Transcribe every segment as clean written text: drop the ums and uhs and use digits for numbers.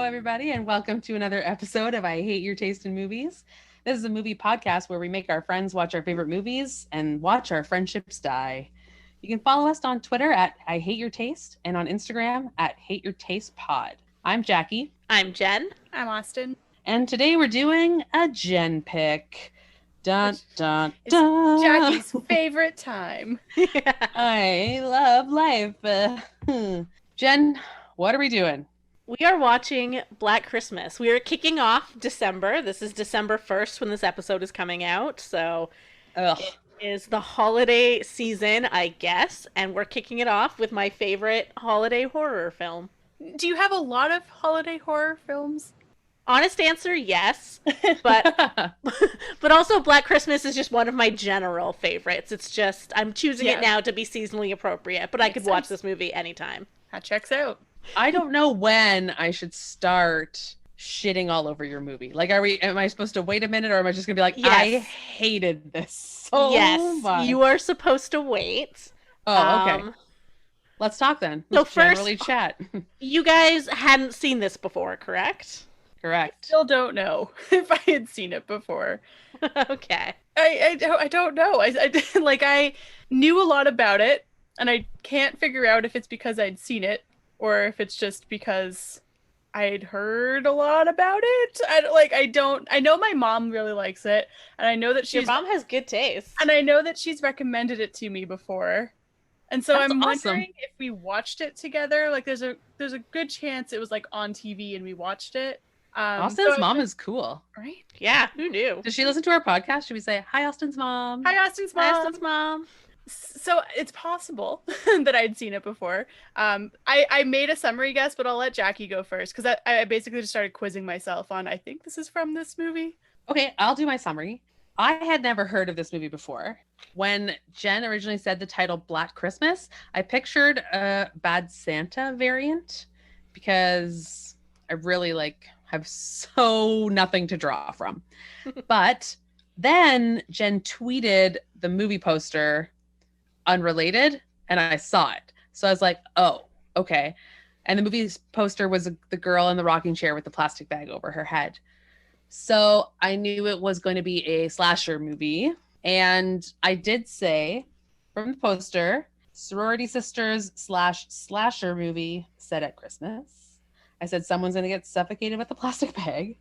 everybody, and welcome to another episode of I Hate Your Taste in Movies. This is a movie podcast where we make our friends watch our favorite movies and watch our friendships die. You can follow us on Twitter at I Hate Your Taste and on Instagram at Hate Your Taste Pod. I'm Jackie. I'm Jen. I'm Austin. And today we're doing a Jen pick. Dun, Which dun, is dun. Jackie's favorite time. I love life. Jen, what are we doing? We are watching Black Christmas. We are kicking off December. This is December 1st when this episode is coming out. So It is the holiday season, I guess. And we're kicking it off with my favorite holiday horror film. Do you have a lot of holiday horror films? Honest answer, yes. But but also Black Christmas is just one of my general favorites. It's just, I'm choosing it now to be seasonally appropriate. But I could watch this movie anytime. That checks out. I don't know when I should start shitting all over your movie. Like, am I supposed to wait a minute, or am I just gonna be like, yes. I hated this so much? You are supposed to wait. Oh, okay. Let's talk then. Let's generally chat. You guys hadn't seen this before, correct? Correct. I still don't know if I had seen it before. Okay. I don't know. I knew a lot about it, and I can't figure out if it's because I'd seen it or if it's just because I'd heard a lot about it. I know my mom really likes it, and I know that your mom has good taste. And I know that she's recommended it to me before. And so That's I'm awesome. wondering if we watched it together. Like, there's a good chance it was like on TV and we watched it. Austin's mom is cool, right? Yeah, who knew? Does she listen to our podcast? Should we say hi, Austin's mom? Hi, Austin's mom. Hi, Austin's mom. So it's possible that I'd seen it before. I made a summary guess, but I'll let Jackie go first because I basically just started quizzing myself on, I think this is from this movie. Okay, I'll do my summary. I had never heard of this movie before. When Jen originally said the title Black Christmas, I pictured a Bad Santa variant because I really have so nothing to draw from. But then Jen tweeted the movie poster unrelated, and I saw it. So I was like, oh, okay. And the movie poster was the girl in the rocking chair with the plastic bag over her head. So I knew it was going to be a slasher movie. And I did say from the poster, sorority sisters / slasher movie set at Christmas. I said, someone's going to get suffocated with a plastic bag.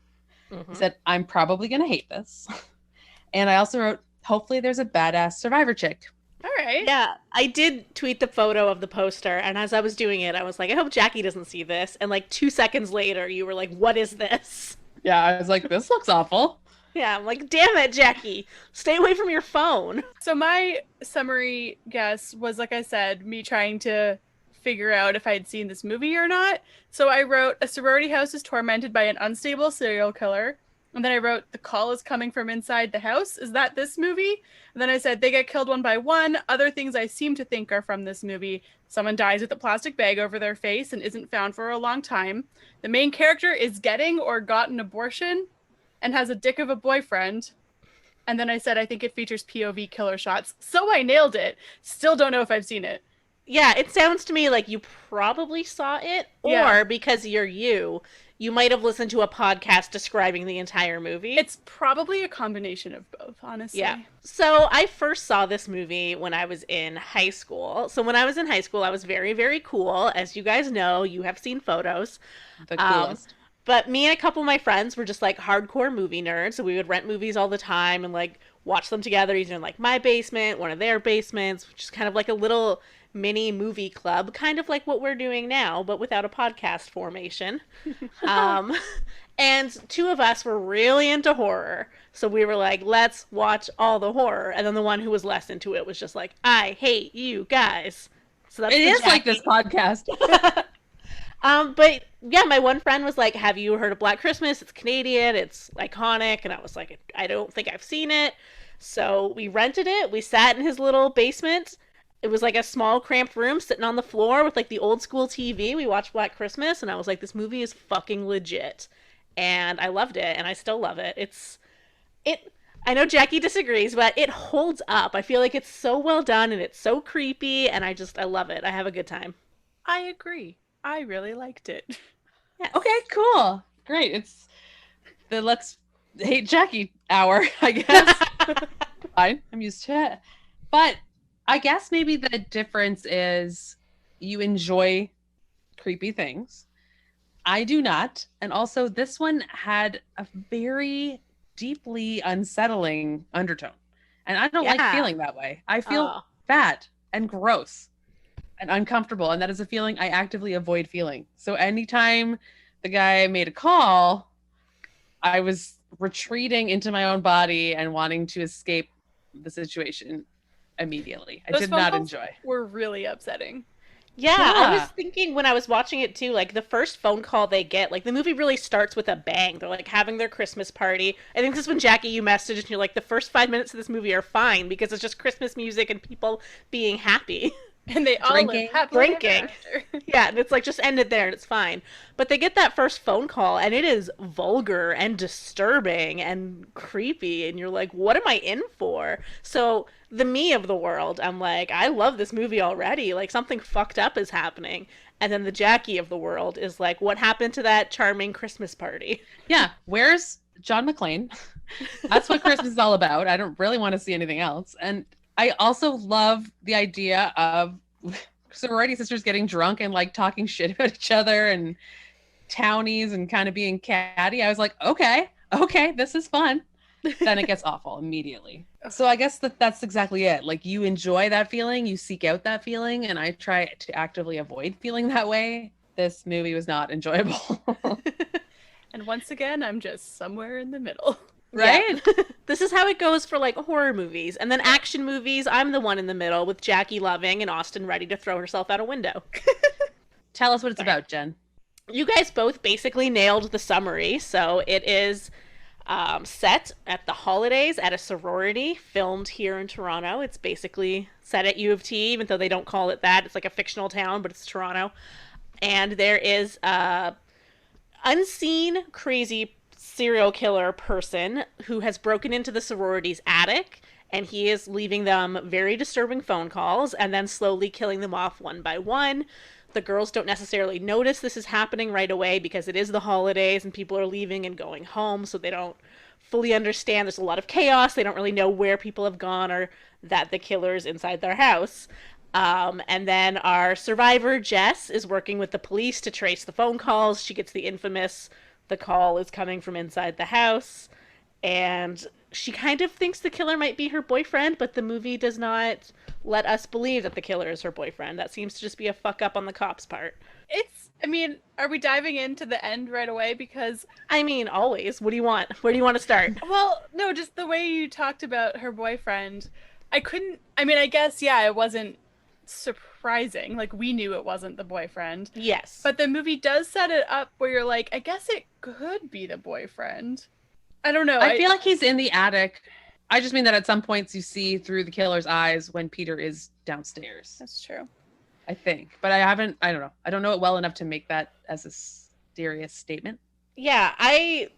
I said, I'm probably going to hate this. And I also wrote, hopefully there's a badass survivor chick. All right. Yeah, I did tweet the photo of the poster, and as I was doing it, I was like, I hope Jackie doesn't see this. And 2 seconds later, you were like, what is this? Yeah, I was like, this looks awful. Yeah, I'm like, damn it, Jackie. Stay away from your phone. So my summary guess was, like I said, me trying to figure out if I had seen this movie or not. So I wrote, a sorority house is tormented by an unstable serial killer. And then I wrote, the call is coming from inside the house. Is that this movie? And then I said, they get killed one by one. Other things I seem to think are from this movie. Someone dies with a plastic bag over their face and isn't found for a long time. The main character is getting or got an abortion and has a dick of a boyfriend. And then I said, I think it features POV killer shots. So I nailed it. Still don't know if I've seen it. Yeah, it sounds to me like you probably saw it, or because you're you might have listened to a podcast describing the entire movie. It's probably a combination of both, honestly. Yeah. So I first saw this movie when I was in high school. So when I was in high school, I was very, very cool. As you guys know, you have seen photos. The coolest. But me and a couple of my friends were just hardcore movie nerds. So we would rent movies all the time and watch them together, either in my basement, one of their basements, which is kind of like a little mini movie club, kind of like what we're doing now, but without a podcast formation. And two of us were really into horror. So we were like, let's watch all the horror. And then the one who was less into it was just like, I hate you guys. So that's it is Jackie. Like this podcast. But yeah, my one friend was like, have you heard of Black Christmas? It's Canadian. It's iconic. And I was like, I don't think I've seen it. So we rented it. We sat in his little basement. It was a small cramped room sitting on the floor with the old school TV. We watched Black Christmas and I was like, this movie is fucking legit. And I loved it and I still love it. I know Jackie disagrees, but it holds up. I feel like it's so well done and it's so creepy and I love it. I have a good time. I agree. I really liked it. Yes. Okay, cool. Great. It's the Let's Hate Jackie hour, I guess. Fine. I'm used to it. But I guess maybe the difference is you enjoy creepy things. I do not. And also, this one had a very deeply unsettling undertone. And I don't like Yeah. feeling that way. I feel Oh. bad and gross and uncomfortable. And that is a feeling I actively avoid feeling. So anytime the guy made a call, I was retreating into my own body and wanting to escape the situation immediately. I Those did phone not calls enjoy. were really upsetting. Yeah, I was Yeah. thinking when I was watching it too, like the first phone call they get, like the movie really starts with a bang. They're like having their Christmas party. I think this is when Jackie, you messaged and you're like, the first 5 minutes of this movie are fine because it's just Christmas music and people being happy. And they all live Drinking. happily ever Drinking. after. Yeah, and it's like just end it there and it's fine. But they get that first phone call and it is vulgar and disturbing and creepy and you're like, what am I in for? So the me of the world, I'm like, I love this movie already. Like something fucked up is happening. And then the Jackie of the world is like, what happened to that charming Christmas party? Yeah. Where's John McClane? That's what Christmas is all about. I don't really want to see anything else. And I also love the idea of sorority sisters getting drunk and like talking shit about each other and townies and kind of being catty. I was like, okay, this is fun. Then it gets awful immediately. So I guess that's exactly it. Like you enjoy that feeling, you seek out that feeling, and I try to actively avoid feeling that way. This movie was not enjoyable. And once again, I'm just somewhere in the middle. Right? Yeah. This is how it goes for like horror movies. And then action movies, I'm the one in the middle with Jackie loving and Austin ready to throw herself out a window. Tell us what it's Sorry. about, Jen. You guys both basically nailed the summary. So it is set at the holidays at a sorority, filmed here in Toronto. It's basically set at U of T, even though they don't call it that. It's like a fictional town, but it's Toronto. And there is a unseen, crazy serial killer person who has broken into the sorority's attic, and he is leaving them very disturbing phone calls and then slowly killing them off one by one. The girls don't necessarily notice this is happening right away because it is the holidays and people are leaving and going home, so they don't fully understand. There's a lot of chaos. They don't really know where people have gone or that the killer's inside their house. And then our survivor, Jess, is working with the police to trace the phone calls. She gets the infamous, the call is coming from inside the house. And she kind of thinks the killer might be her boyfriend, but the movie does not let us believe that the killer is her boyfriend. That seems to just be a fuck up on the cop's part. Are we diving into the end right away? Because, I mean, always. What do you want? Where do you want to start? well, no, just the way you talked about her boyfriend, I guess, yeah, it wasn't surprising. Like, we knew it wasn't the boyfriend. Yes. But the movie does set it up where you're like, I guess it could be the boyfriend. I don't know. I feel like he's in the attic. I just mean that at some points you see through the killer's eyes when Peter is downstairs. That's true. I think. But I don't know. I don't know it well enough to make that as a serious statement. Yeah, I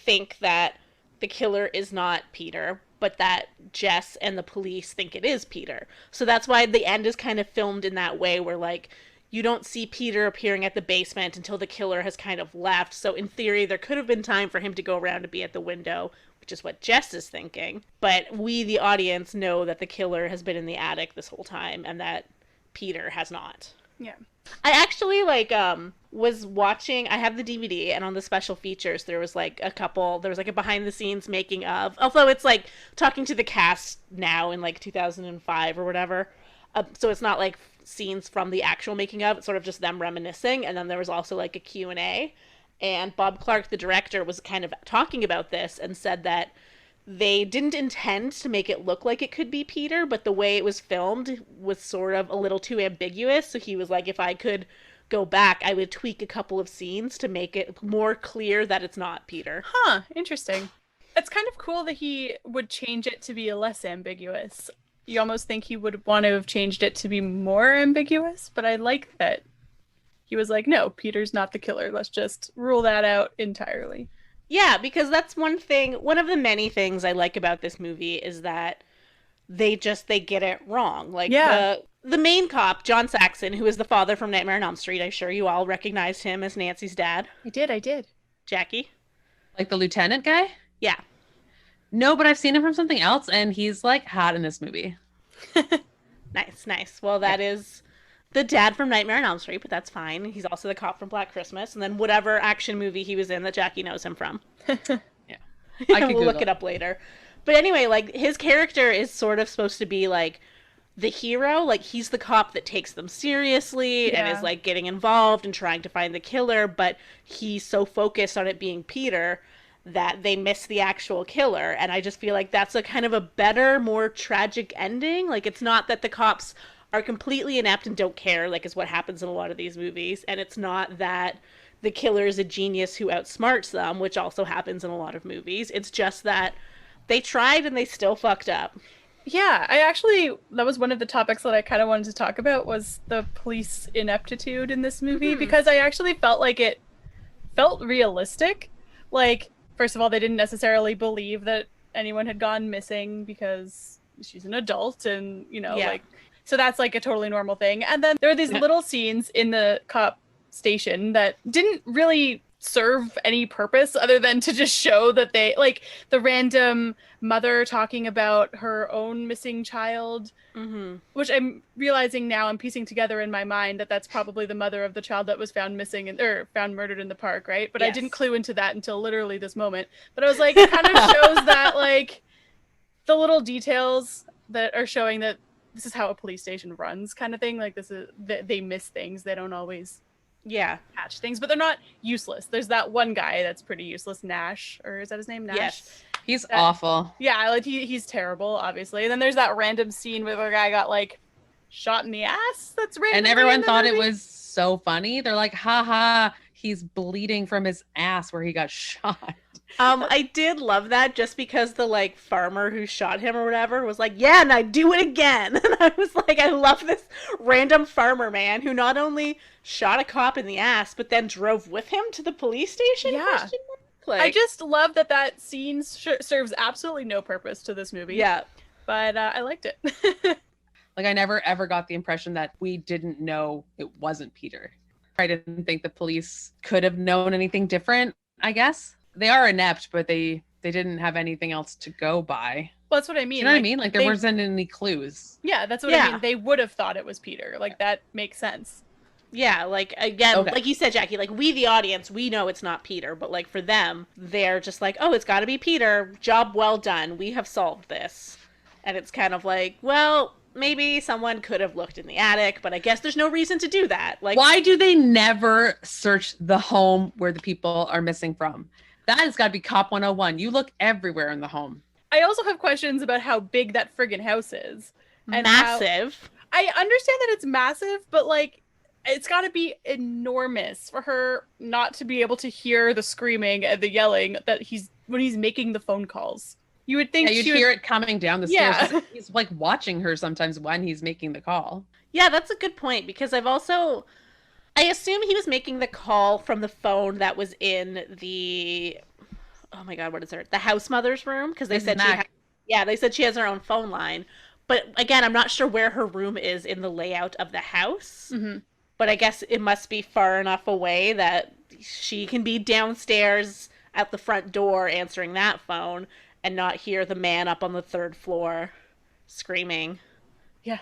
think that the killer is not Peter, but that Jess and the police think it is Peter. So that's why the end is kind of filmed in that way where, like, you don't see Peter appearing at the basement until the killer has kind of left. So in theory, there could have been time for him to go around and be at the window, which is what Jess is thinking. But we, the audience, know that the killer has been in the attic this whole time and that Peter has not. Yeah. I actually was watching, I have the DVD, and on the special features there was like a behind the scenes making of, although it's like talking to the cast now in like 2005 or whatever. So it's not like scenes from the actual making of, it's sort of just them reminiscing. And then there was also like a Q&A, and Bob Clark, the director, was kind of talking about this and said that they didn't intend to make it look like it could be Peter, but the way it was filmed was sort of a little too ambiguous. So he was like, if I could go back, I would tweak a couple of scenes to make it more clear that it's not Peter. Huh, interesting. It's kind of cool that he would change it to be less ambiguous. You almost think he would want to have changed it to be more ambiguous, but I like that he was like, no, Peter's not the killer. Let's just rule that out entirely. Yeah, because that's one of the many things I like about this movie is that they get it wrong. Like, Yeah. the main cop, John Saxon, who is the father from Nightmare on Elm Street. I'm sure you all recognized him as Nancy's dad. I did. Jackie? Like the lieutenant guy? Yeah. No, but I've seen him from something else, and he's like hot in this movie. Nice, nice. Well, that is the dad from Nightmare on Elm Street, but that's fine. He's also the cop from Black Christmas, and then whatever action movie he was in that Jackie knows him from. Yeah. I could We'll look it up later. But anyway, like, his character is sort of supposed to be, like, the hero. Like, he's the cop that takes them seriously and is, like, getting involved and trying to find the killer, but he's so focused on it being Peter that they miss the actual killer. And I just feel like that's a kind of a better, more tragic ending. Like, it's not that the cops are completely inept and don't care, like, is what happens in a lot of these movies. And it's not that the killer is a genius who outsmarts them, which also happens in a lot of movies. It's just that they tried and they still fucked up. Yeah, that was one of the topics that I kind of wanted to talk about, was the police ineptitude in this movie, because I actually felt like it felt realistic. Like, first of all, they didn't necessarily believe that anyone had gone missing because she's an adult and, like, so that's like a totally normal thing. And then there are these little scenes in the cop station that didn't really serve any purpose other than to just show that they, like, the random mother talking about her own missing child, which I'm realizing now, I'm piecing together in my mind that that's probably the mother of the child that was found missing or found murdered in the park, right? But I didn't clue into that until literally this moment. But I was like, it kind of shows that, like, the little details that are showing that this is how a police station runs, kind of thing. Like, this is, they miss things. They don't always catch things, but they're not useless. There's that one guy that's pretty useless, Nash, or is that his name, Nash? Yes. He's awful. Yeah, like he's terrible, obviously. And then there's that random scene where the guy got, like, shot in the ass. That's random. And everyone thought it was so funny. They're like, haha, he's bleeding from his ass where he got shot. I did love that, just because the, like, farmer who shot him or whatever was like, yeah, and I do it again. And I was like, I love this random farmer man who not only shot a cop in the ass, but then drove with him to the police station? Yeah. Like, I just love that scene serves absolutely no purpose to this movie. Yeah. But I liked it. Like, I never ever got the impression that we didn't know it wasn't Peter. I didn't think the police could have known anything different, I guess. They are inept, but they didn't have anything else to go by. Well, that's what I mean. You know what I mean? Like, there wasn't any clues. Yeah, that's what I mean. They would have thought it was Peter. Like, that makes sense. Yeah, like, again, like you said, Jackie, like, we, the audience, we know it's not Peter, but, like, for them, they're just like, oh, it's gotta be Peter. Job well done. We have solved this. And it's kind of like, well, maybe someone could have looked in the attic, but I guess there's no reason to do that. Like, why do they never search the home where the people are missing from? That has got to be Cop 101. You look everywhere in the home. I also have questions about how big that friggin' house is. And massive. I understand that it's massive, but, like, it's got to be enormous for her not to be able to hear the screaming and the yelling that when he's making the phone calls. You would think you'd hear it coming down the stairs. He's like watching her sometimes when he's making the call. Yeah, that's a good point, because I assume he was making the call from the phone that was in the, oh my God, what is her? The house mother's room, because they said they said she has her own phone line. But again, I'm not sure where her room is in the layout of the house. Mm-hmm. But I guess it must be far enough away that she can be downstairs at the front door answering that phone and not hear the man up on the third floor screaming. Yeah.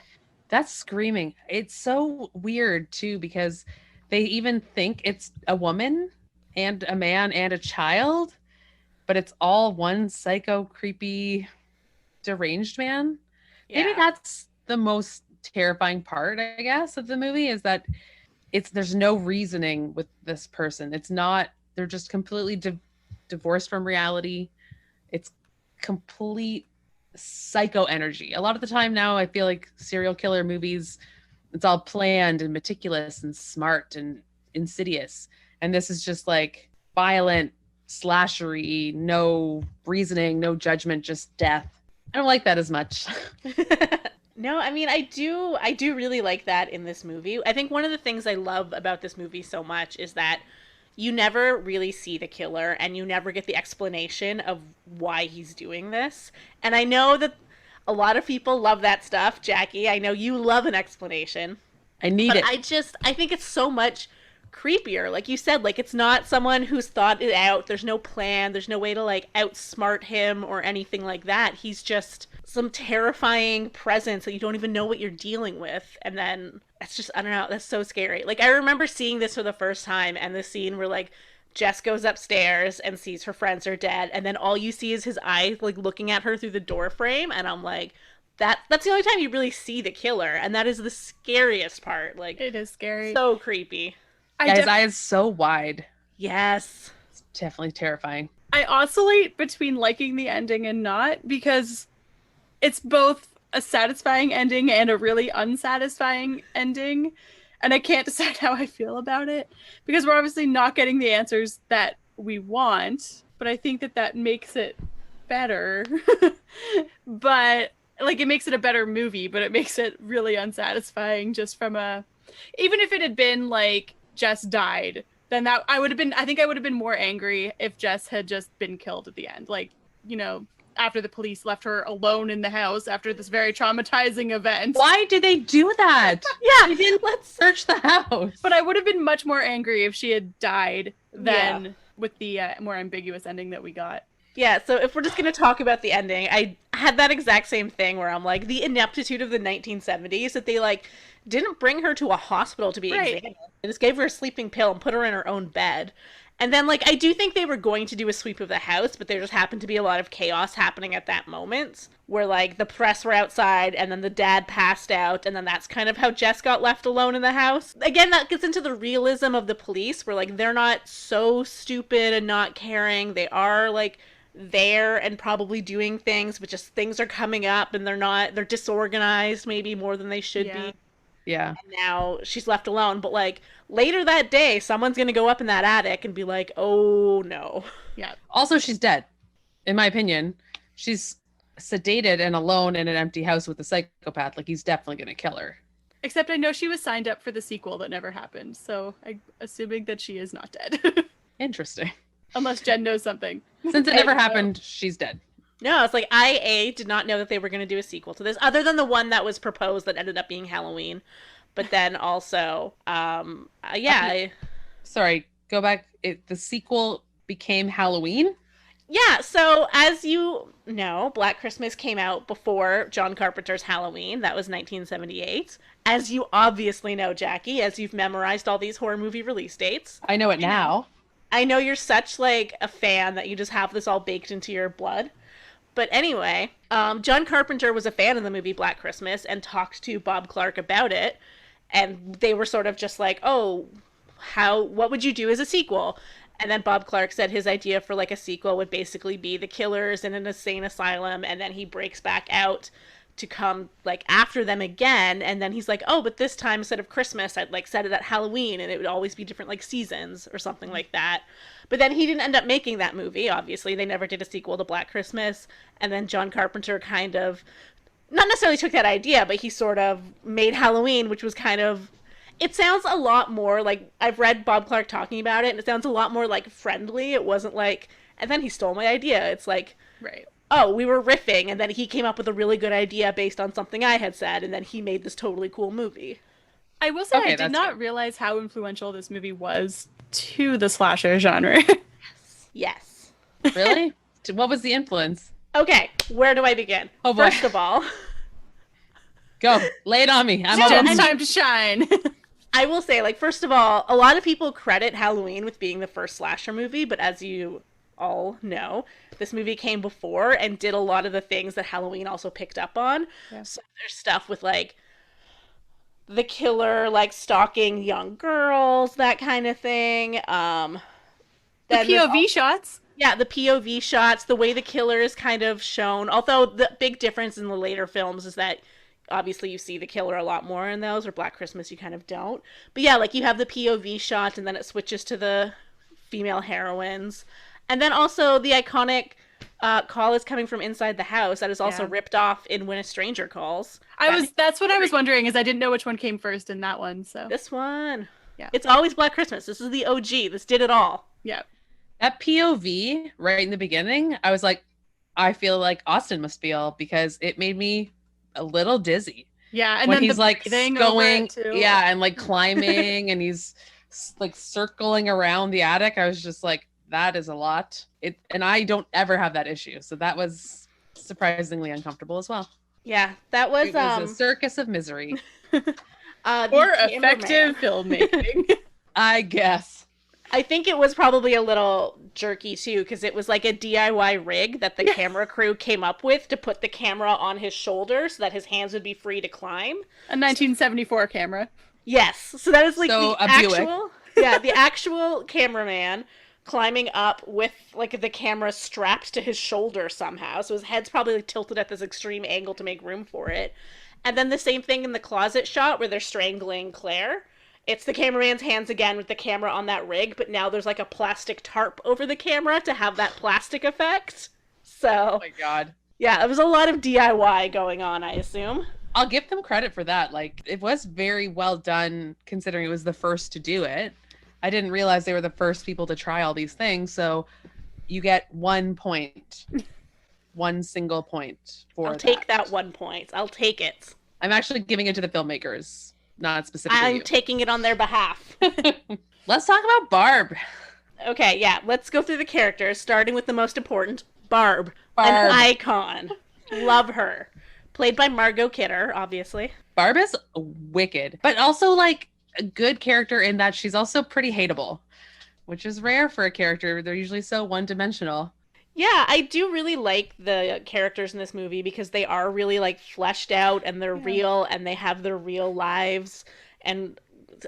That's screaming. It's so weird, too, because they even think it's a woman and a man and a child, but it's all one psycho, creepy, deranged man. Yeah. Maybe that's the most terrifying part, I guess, of the movie, is that there's no reasoning with this person. It's not, they're just completely divorced from reality. It's complete psycho energy. A lot of the time now, I feel like serial killer movies, it's all planned and meticulous and smart and insidious. And this is just like violent, slashery, no reasoning, no judgment, just death. I don't like that as much. No, I mean, I do really like that in this movie. I think one of the things I love about this movie so much is that you never really see the killer and you never get the explanation of why he's doing this. And I know that A lot of people love that stuff. Jackie, I know you love an explanation. I need But it. I think it's so much creepier. Like you said, like it's not someone who's thought it out. There's no plan. There's no way to like outsmart him or anything like that. He's just some terrifying presence that you don't even know what you're dealing with. And then that's just, I don't know, that's so scary. Like I remember seeing this for the first time and the scene where like Jess goes upstairs and sees her friends are dead, and then all you see is his eyes like looking at her through the door frame, and I'm like, that's the only time you really see the killer, and that is the scariest part. Like It is scary. so creepy. Yeah, his eye is so wide. Yes. It's definitely terrifying. I oscillate between liking the ending and not, because it's both a satisfying ending and a really unsatisfying ending. And I can't decide how I feel about it, because we're obviously not getting the answers that we want, but I think that makes it better. But like, it makes it a better movie, but it makes it really unsatisfying just from even if it had been like Jess died, then that I would have been more angry if Jess had just been killed at the end. Like, you know, after the police left her alone in the house after this very traumatizing event. Why did they do that? Yeah, They didn't let's search the house. But I would have been much more angry if she had died than with the more ambiguous ending that we got. Yeah, so if we're just going to talk about the ending, I had that exact same thing where I'm like, the ineptitude of the 1970s, that they like didn't bring her to a hospital to be examined. They just gave her a sleeping pill and put her in her own bed. And then, like, I do think they were going to do a sweep of the house, but there just happened to be a lot of chaos happening at that moment, where, like, the press were outside, and then the dad passed out, and then that's kind of how Jess got left alone in the house. Again, that gets into the realism of the police, where, like, they're not so stupid and not caring. They are, like, there and probably doing things, but just things are coming up, and they're disorganized maybe more than they should be. Yeah. And now she's left alone. But, like, later that day, someone's going to go up in that attic and be like, oh, no. Yeah. Also, she's dead. In my opinion, she's sedated and alone in an empty house with a psychopath. Like, he's definitely going to kill her. Except I know she was signed up for the sequel that never happened. So I'm assuming that she is not dead. Interesting. Unless Jen knows something. Since it never happened, she's dead. No, it's like I did not know that they were going to do a sequel to this, other than the one that was proposed that ended up being Halloween. But then also, Sorry, go back. The sequel became Halloween? Yeah, so as you know, Black Christmas came out before John Carpenter's Halloween. That was 1978. As you obviously know, Jackie, as you've memorized all these horror movie release dates. I know it now. I know you're such, like, a fan that you just have this all baked into your blood. But anyway, John Carpenter was a fan of the movie Black Christmas and talked to Bob Clark about it. And they were sort of just like, oh, what would you do as a sequel? And then Bob Clark said his idea for, like, a sequel would basically be the killers in an insane asylum, and then he breaks back out to come, like, after them again. And then he's like, oh, but this time instead of Christmas, I'd, like, set it at Halloween, and it would always be different, like, seasons or something like that. But then he didn't end up making that movie, obviously. They never did a sequel to Black Christmas. And then John Carpenter kind of, not necessarily took that idea, but he sort of made Halloween, which was kind of, it sounds a lot more like, I've read Bob Clark talking about it, and it sounds a lot more, like, friendly. It wasn't like, and then he stole my idea. It's like, Right. oh, we were riffing, and then he came up with a really good idea based on something I had said, and then he made this totally cool movie. I will say I did not realize how influential this movie was to the slasher genre. Yes. Really? What was the influence? Okay, where do I begin? Oh, boy. First of all, Go. Lay it on me. I'm Jen's time to shine. I will say, like, first of all, a lot of people credit Halloween with being the first slasher movie, but as you all know, this movie came before and did a lot of the things that Halloween also picked up on. Yeah. So there's stuff with, like, the killer, like, stalking young girls, that kind of thing. The POV shots. Yeah, the POV shots, the way the killer is kind of shown. Although the big difference in the later films is that obviously you see the killer a lot more in those, or Black Christmas you kind of don't. But yeah, like, you have the POV shot, and then it switches to the female heroines. And then also the iconic call is coming from inside the house that is also ripped off in When a Stranger Calls. That's what I was wondering, is I didn't know which one came first in that one. So this one. Yeah. It's always Black Christmas. This is the OG. This did it all. Yeah. That POV right in the beginning, I was like, I feel like Austin must feel, because it made me a little dizzy. Yeah, and when then he's the like breathing over going, it too. yeah, and like climbing, and he's like circling around the attic. I was just like, that is a lot. And I don't ever have that issue, so that was surprisingly uncomfortable as well. Yeah, that was It was a circus of misery. the Or cameraman. effective filmmaking. I guess. I think it was probably a little jerky too, because it was like a DIY rig that the camera crew came up with to put the camera on his shoulder so that his hands would be free to climb. A 1974 camera. Yes, so that is like So, the a Buick. actual, yeah, the actual cameraman climbing up with like the camera strapped to his shoulder somehow. So his head's probably like, tilted at this extreme angle to make room for it. And then the same thing in the closet shot where they're strangling Claire. It's the cameraman's hands again with the camera on that rig, but now there's like a plastic tarp over the camera to have that plastic effect. So, Oh my god. yeah, there was a lot of DIY going on, I assume. I'll give them credit for that. Like, it was very well done considering it was the first to do it. I didn't realize they were the first people to try all these things, so you get 1 point. 1 single point for I'll take that 1 point. I'll take it. I'm actually giving it to the filmmakers, not specifically I'm you. taking it on their behalf. Let's talk about Barb. Okay, yeah, let's go through the characters, starting with the most important, Barb. Barb. An icon. Love her. Played by Margot Kidder, obviously. Barb is wicked, but also like a good character in that she's also pretty hateable, which is rare for a character. They're usually so one-dimensional. Yeah, I do really like the characters in this movie because they are really like fleshed out and they're real and they have their real lives and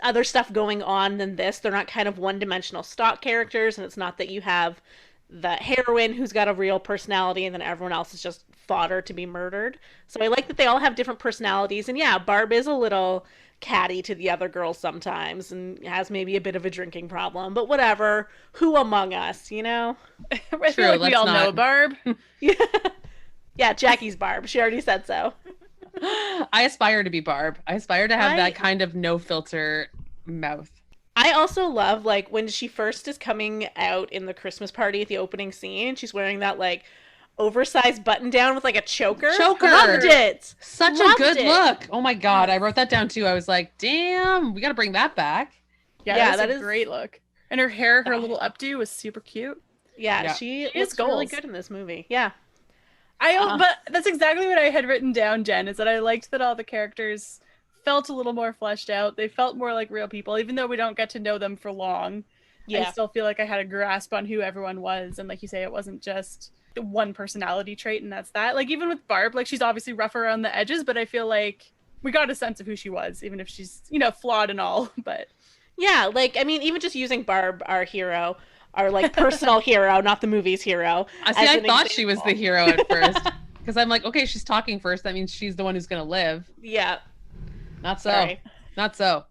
other stuff going on than this. They're not kind of one-dimensional stock characters, and it's not that you have the heroine who's got a real personality and then everyone else is just fodder to be murdered. So I like that they all have different personalities, and yeah, Barb is a little catty to the other girls sometimes and has maybe a bit of a drinking problem, but whatever. Who among us, you know? I True, feel like we let's all not. know Barb. Yeah, Jackie's Barb. She already said so. I aspire to be Barb. I aspire to have I- that kind of no filter mouth. I also love, like, when she first is coming out in the Christmas party at the opening scene, she's wearing that, like, oversized button down with, like, a choker. Choker! Loved it! Such Loved a good it. look. Oh my god, I wrote that down too. I was like, damn, we gotta bring that back. Yeah, Yeah, that's that a is- great look. And her hair, her little updo was super cute. Yeah, Yeah. she She has looks really goals. good in this movie. Yeah. But that's exactly what I had written down, Jen, is that I liked that all the characters felt a little more fleshed out. They felt more like real people, even though we don't get to know them for long. Yeah. I still feel like I had a grasp on who everyone was. And like you say, it wasn't just one personality trait and that's that. Like even with Barb, like she's obviously rough around the edges, but I feel like we got a sense of who she was, even if she's, flawed and all. But Yeah, like, I mean, even just using Barb, our hero, our, like, personal hero, not the movie's hero. I see. as I an thought she was the example. hero at first because I'm like, okay, she's talking first. That means she's the one who's gonna live. Yeah. Not so. Sorry. Not so.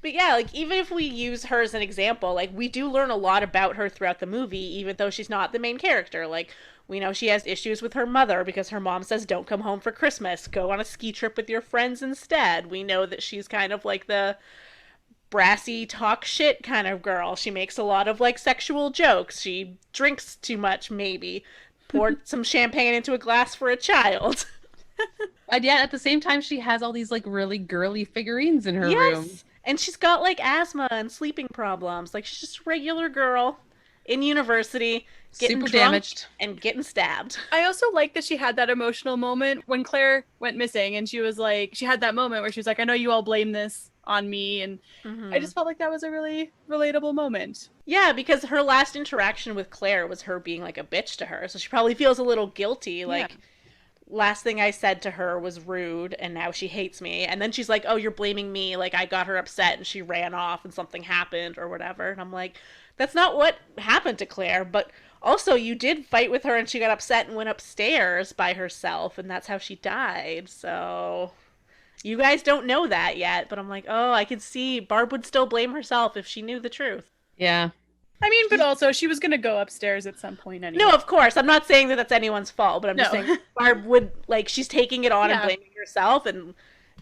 But yeah, like, even if we use her as an example, like, we do learn a lot about her throughout the movie, even though she's not the main character. Like, we know she has issues with her mother because her mom says, don't come home for Christmas. Go on a ski trip with your friends instead. We know that she's kind of like the brassy talk shit kind of girl. She makes a lot of, like, sexual jokes. She drinks too much, maybe. Poured some champagne into a glass for a child. And yet at the same time, she has all these like really girly figurines in her room. And she's got, like, asthma and sleeping problems. Like, she's just a regular girl in university, getting Super drunk damaged. and getting stabbed. I also like that she had that emotional moment when Claire went missing and she was like, she had that moment where she was like, I know you all blame this on me. And I just felt like that was a really relatable moment. Yeah, because her last interaction with Claire was her being, like, a bitch to her. So she probably feels a little guilty. Like, last thing I said to her was rude and now she hates me. And then she's like, oh, you're blaming me. Like, I got her upset and she ran off and something happened or whatever. And I'm like, that's not what happened to Claire. But also, you did fight with her and she got upset and went upstairs by herself. And that's how she died. So you guys don't know that yet. But I'm like, oh, I could see Barb would still blame herself if she knew the truth. Yeah. I mean, but also she was going to go upstairs at some point anyway. No, of course. I'm not saying that that's anyone's fault, but I'm just No. saying Barb would, like, she's taking it on and Yeah. blaming herself. And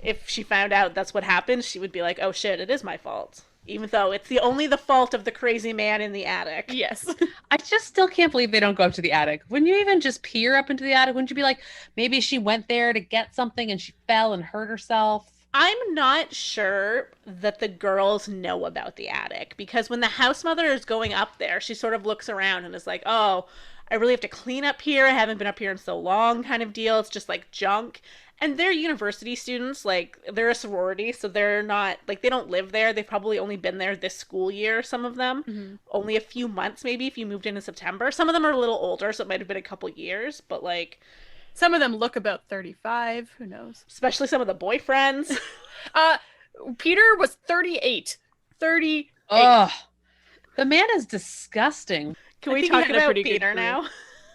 if she found out that's what happened, she would be like, oh shit, it is my fault. even though it's only the fault of the crazy man in the attic. Yes. I just still can't believe they don't go up to the attic. Wouldn't you even just peer up into the attic? Wouldn't you be like, maybe she went there to get something and she fell and hurt herself? I'm not sure that the girls know about the attic, because when the house mother is going up there, she sort of looks around and is like, oh, I really have to clean up here. I haven't been up here in so long, kind of deal. It's just like junk. And they're university students, like they're a sorority, so they're not, like, they don't live there. They've probably only been there this school year, some of them. Mm-hmm. Only a few months, maybe, if you moved in September. Some of them are a little older, so it might have been a couple years, but like, Some of them look about 35. Who knows? especially some of the boyfriends. Peter was 38. 38. Ugh. The man is disgusting. Can I we think he talk had a about pretty good Peter career. now?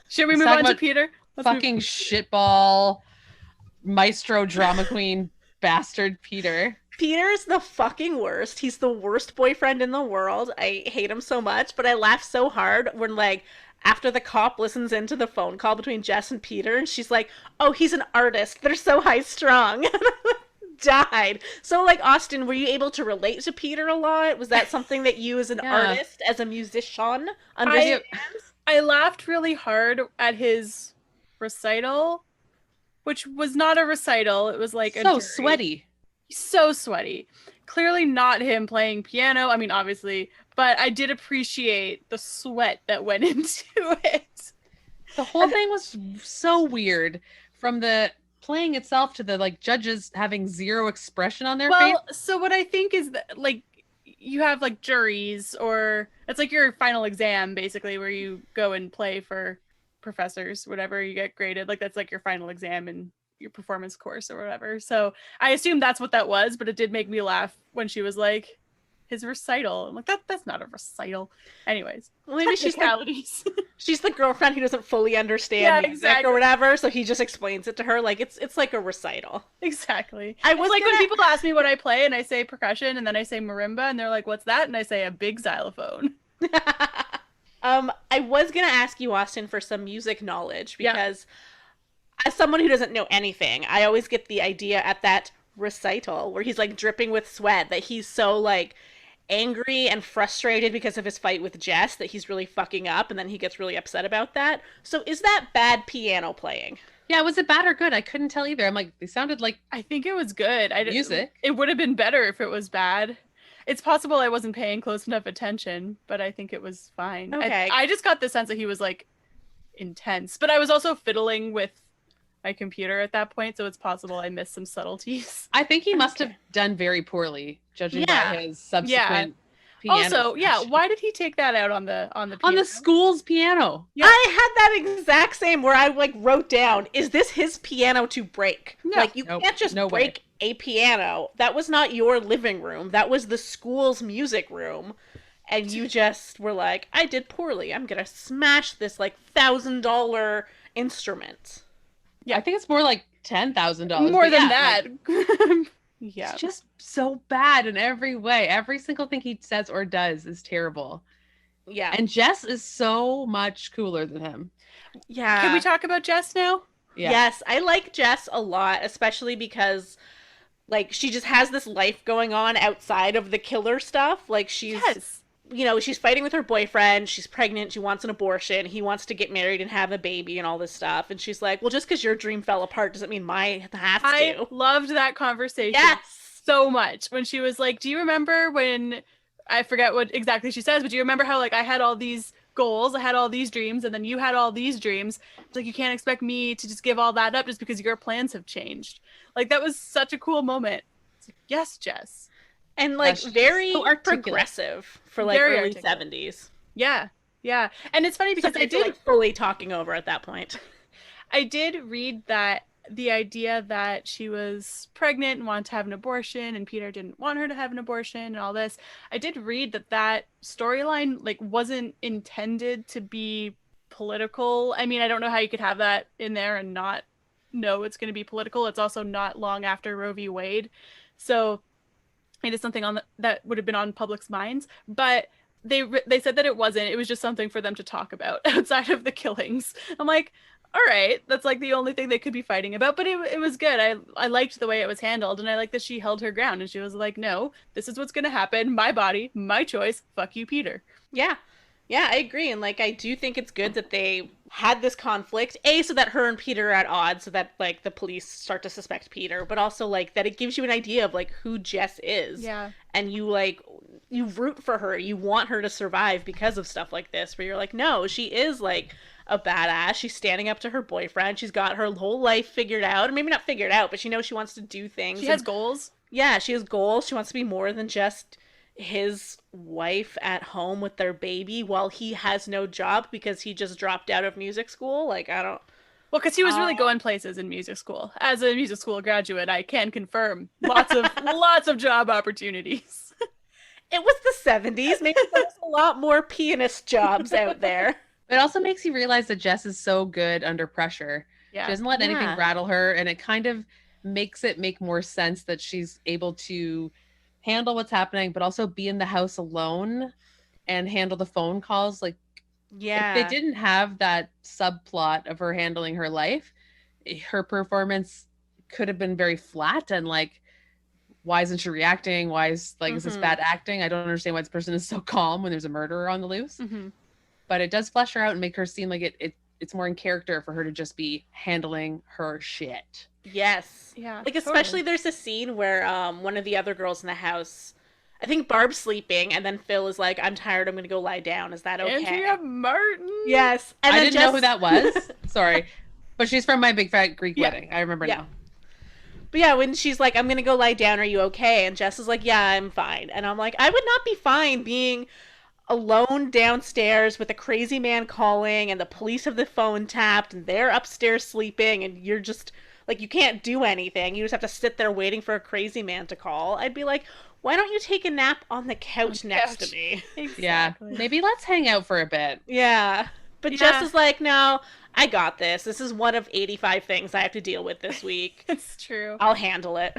Should we Let's move talk on to about Peter? Fucking shitball, maestro drama queen, bastard Peter. Peter's the fucking worst. He's the worst boyfriend in the world. I hate him so much, but I laugh so hard when, like, after the cop listens into the phone call between Jess and Peter, and she's like, oh, he's an artist. They're so high strung. Died. So, like, Austin, were you able to relate to Peter a lot? Was that something that you, as an artist, as a musician, understand? I laughed really hard at his recital, which was not a recital. It was like So a jury. sweaty. So sweaty. Clearly not him playing piano. I mean, obviously, but I did appreciate the sweat that went into it. The whole thing was so weird. From the playing itself to the, like, judges having zero expression on their face. Well, so what I think is that, like, you have like juries, or it's like your final exam basically, where you go and play for professors, whatever, you get graded, like that's like your final exam in your performance course or whatever. So I assume that's what that was, but it did make me laugh when she was like, his recital. I'm like, that's not a recital. Anyways, Well, maybe technicalities. she's the girlfriend who doesn't fully understand Yeah, music exactly. or whatever, so he just explains it to her like it's like a recital. Exactly. I It's was like gonna- when people ask me what I play and I say percussion and then I say marimba and they're like, what's that? And I say a big xylophone. I was gonna ask you, Austin, for some music knowledge, Yeah. because as someone who doesn't know anything, I always get the idea at that recital where he's like dripping with sweat that he's so like angry and frustrated because of his fight with Jess that he's really fucking up, and then he gets really upset about that. So is that bad piano playing? Yeah, was it bad or good? I couldn't tell either. I'm like, they sounded like I think it was good. music. It would have been better if it was bad. It's possible I wasn't paying close enough attention, but I think it was fine. Okay. I just got the sense that he was like intense, but I was also fiddling with my computer at that point, so it's possible I missed some subtleties. I think he must have Okay. done very poorly, judging Yeah. by his subsequent piano Also, yeah, session. why did he take that out on the on piano? the school's piano? Yeah. I had that exact same where I like wrote down, is this his piano to break? No. Like, you Nope. can't just No break a piano. That was not your living room. That was the school's music room. And you just were like, I did poorly. I'm gonna smash this like $1,000 instrument. Yeah. I think it's more like $10,000. More but than yeah, that. like, Yeah. it's just so bad in every way. Every single thing he says or does is terrible. Yeah. And Jess is so much cooler than him. yeah. Can we talk about Jess now? Yeah. Yes, I like Jess a lot, especially because like she just has this life going on outside of the killer stuff. Like she's Yes. you know, she's fighting with her boyfriend, she's pregnant, she wants an abortion, he wants to get married and have a baby and all this stuff. And she's like, well, just because your dream fell apart doesn't mean mine has I to. loved that conversation Yes. so much when she was like, do you remember when, I forget what exactly she says, but do you remember how like I had all these goals, I had all these dreams, and then you had all these dreams? It's like, you can't expect me to just give all that up just because your plans have changed. Like, that was such a cool moment. It's like, yes, Jess. And like she's very so articulate. progressive for like Very early articulate. 70s. Yeah. Yeah. And it's funny because Because I did like fully talking over at that point. I did read that the idea that she was pregnant and wanted to have an abortion and Peter didn't want her to have an abortion and all this. I did read that that storyline like wasn't intended to be political. I mean, I don't know how you could have that in there and not know it's going to be political. It's also not long after Roe v. Wade. So it is something on that would have been on public's minds, but they said that it wasn't. It was just something for them to talk about outside of the killings. I'm like, all right, that's like the only thing they could be fighting about, but it was good. I liked the way it was handled, and I liked that she held her ground, and she was like, no, this is what's going to happen. My body, my choice. Fuck you, Peter. Yeah. Yeah, I agree. And like I do think it's good that they had this conflict. A, so that her and Peter are at odds, so that like the police start to suspect Peter, but also like that it gives you an idea of like who Jess is. Yeah. And you root for her. You want her to survive because of stuff like this, where you're like, no, she is like a badass. She's standing up to her boyfriend. She's got her whole life figured out. Or maybe not figured out, but she knows she wants to do things. She has goals. Yeah, she has goals. She wants to be more than just his wife at home with their baby while he has no job because he just dropped out of music school. Like, I don't... Well, because he was really going places in music school. As a music school graduate, I can confirm lots of job opportunities. It was the 70s. Maybe there was a lot more pianist jobs out there. It also makes you realize that Jess is so good under pressure. Yeah. She doesn't let anything rattle her, and it kind of makes it make more sense that she's able to handle what's happening, but also be in the house alone and handle the phone calls. Like, yeah, if they didn't have that subplot of her handling her life, her performance could have been very flat and like, why isn't she reacting? Why is like, is this bad acting? I don't understand why this person is so calm when there's a murderer on the loose. But it does flesh her out and make her seem like it's more in character for her to just be handling her shit. Yes. Yeah. Like, especially there's a scene where one of the other girls in the house, I think Barb's sleeping, and then Phil is like, I'm tired, I'm gonna go lie down. Is that okay? Andrea Martin. Yes. And I didn't know who that was. Sorry. But she's from My Big Fat Greek Wedding. I remember now. But yeah, when she's like, I'm gonna go lie down, are you okay? And Jess is like, yeah, I'm fine. And I'm like, I would not be fine being alone downstairs with a crazy man calling, and the police have the phone tapped, and they're upstairs sleeping, and you're just... like, you can't do anything. You just have to sit there waiting for a crazy man to call. I'd be like, why don't you take a nap on the couch next to me? Exactly. Yeah. Maybe let's hang out for a bit. Yeah. But Jess is like, no, I got this. This is one of 85 things I have to deal with this week. It's true. I'll handle it.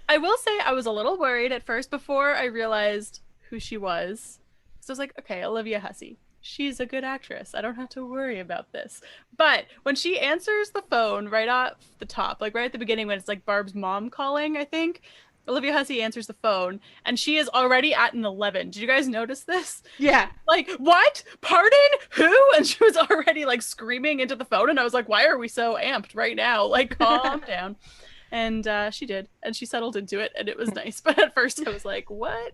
I will say I was a little worried at first before I realized who she was. So I was like, okay, Olivia Hussey. She's a good actress. I don't have to worry about this. But when she answers the phone right off the top, like right at the beginning when it's like Barb's mom calling, I think, Olivia Hussey answers the phone and she is already at an 11. Did you guys notice this? Yeah. Like, what? Pardon? Who? And she was already like screaming into the phone, and I was like, why are we so amped right now? Like, calm down. And she did. And she settled into it, and it was nice. But at first I was like, what?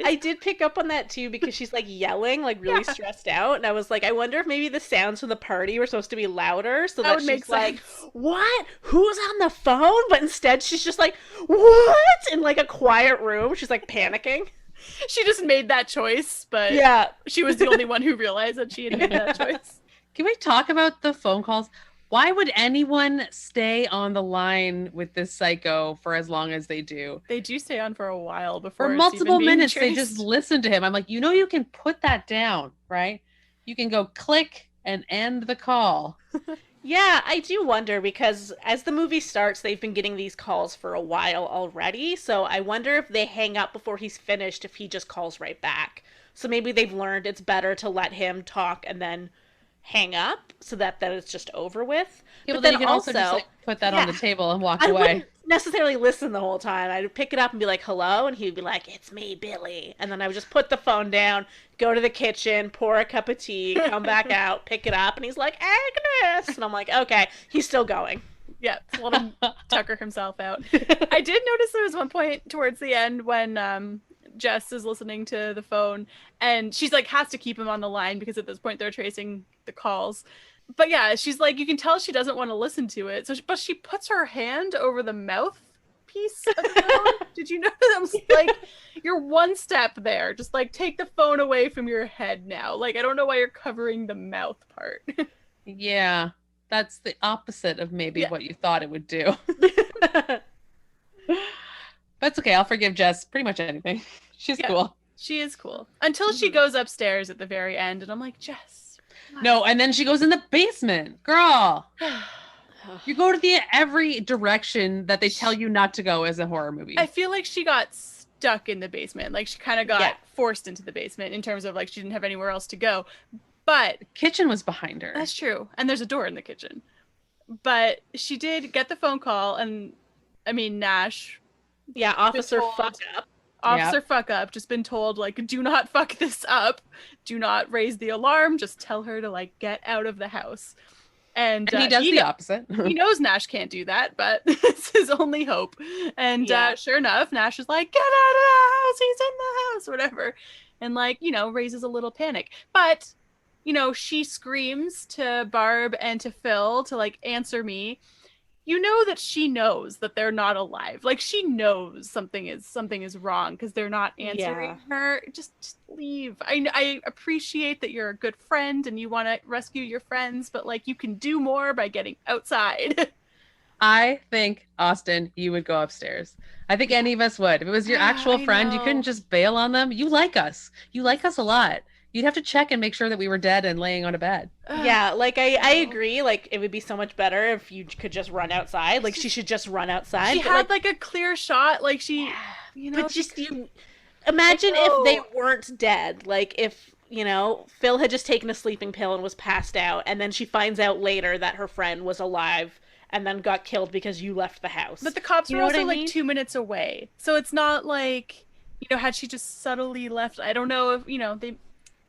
I did pick up on that too, because she's like yelling, like really stressed out, and I was like, I wonder if maybe the sounds from the party were supposed to be louder, so that she's like, what? Who's on the phone? But instead she's just like, what? In like a quiet room. She's like panicking. She just made that choice, but yeah, she was the only one who realized that she had made that choice. Can we talk about the phone calls? Why would anyone stay on the line with this psycho for as long as they do? They do stay on for a while before for multiple minutes. They just listen to him. I'm like, you can put that down, right? You can go click and end the call. Yeah, I do wonder, because as the movie starts, they've been getting these calls for a while already. So I wonder if they hang up before he's finished, if he just calls right back. So maybe they've learned it's better to let him talk and then hang up, so that it's just over with. Yeah, but then you can also just like put that on the table and walk away. I wouldn't necessarily listen the whole time. I'd pick it up and be like, hello, and he'd be like, it's me, Billy. And then I would just put the phone down, go to the kitchen, pour a cup of tea, come back out, pick it up, and he's like, Agnes! And I'm like, okay, he's still going. Yeah, let him tucker himself out. I did notice there was one point towards the end when Jess is listening to the phone, and she's like has to keep him on the line because at this point they're tracing the calls. But yeah, she's like, you can tell she doesn't want to listen to it. So, but she puts her hand over the mouthpiece of the phone. Did you notice? I was like, you're one step there. Just like take the phone away from your head now. Like, I don't know why you're covering the mouth part. Yeah, that's the opposite of maybe what you thought it would do. But it's okay. I'll forgive Jess pretty much anything. She's cool. She is cool. Until she goes upstairs at the very end, and I'm like, Jess. No, and then she goes in the basement. Girl. You go to every direction that they tell you not to go as a horror movie. I feel like she got stuck in the basement. Like, she kind of got forced into the basement in terms of, like, she didn't have anywhere else to go. But the kitchen was behind her. That's true. And there's a door in the kitchen. But she did get the phone call, and I mean, Nash, Yeah, officer fuck up. officer fuck up, just been told, like, do not fuck this up. Do not raise the alarm. Just tell her to, like, get out of the house. And he does the opposite. He knows Nash can't do that, but it's his only hope. And sure enough, Nash is like, get out of the house. He's in the house, whatever. And, like, you know, raises a little panic. But, you know, she screams to Barb and to Phil to, like, answer me. You know that she knows that they're not alive. Like, she knows something is wrong because they're not answering her. Just leave. I appreciate that you're a good friend and you want to rescue your friends, but, like, you can do more by getting outside. I think, Austin, you would go upstairs. I think any of us would. If it was your actual friend, you couldn't just bail on them. You like us. You like us a lot. You'd have to check and make sure that we were dead and laying on a bed. Yeah, like, I agree. Like, it would be so much better if you could just run outside. Like, she should just run outside. She had, like, a clear shot. Like, she, you know. But just, you imagine if they weren't dead. Like, if, you know, Phil had just taken a sleeping pill and was passed out, and then she finds out later that her friend was alive and then got killed because you left the house. But the cops were also, like, 2 minutes away. So it's not like, you know, had she just subtly left, I don't know if, you know,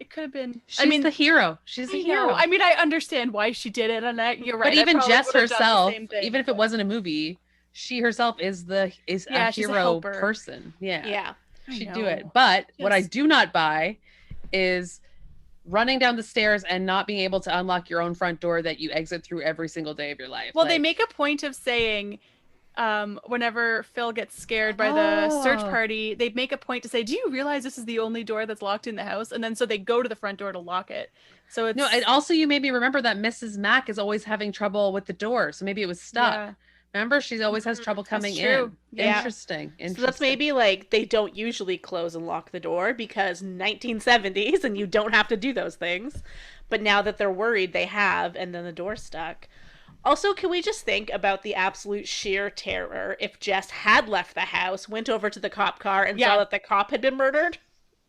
it could have been. She's the hero. She's the hero. I mean, I understand why she did it, and you're right. But even Jess herself, even if it wasn't a movie, she herself is a hero person. Yeah. She'd do it. But what I do not buy is running down the stairs and not being able to unlock your own front door that you exit through every single day of your life. Well, they make a point of saying, whenever Phil gets scared by the search party, they make a point to say, do you realize this is the only door that's locked in the house? And then so they go to the front door to lock it. So it's... No, and also you made me remember that Mrs. Mack is always having trouble with the door. So maybe it was stuck. Yeah. Remember, she always has trouble coming in. Yeah. Interesting. So that's maybe like they don't usually close and lock the door because 1970s and you don't have to do those things. But now that they're worried, they have, and then the door's stuck. Also, can we just think about the absolute sheer terror if Jess had left the house, went over to the cop car, and saw that the cop had been murdered?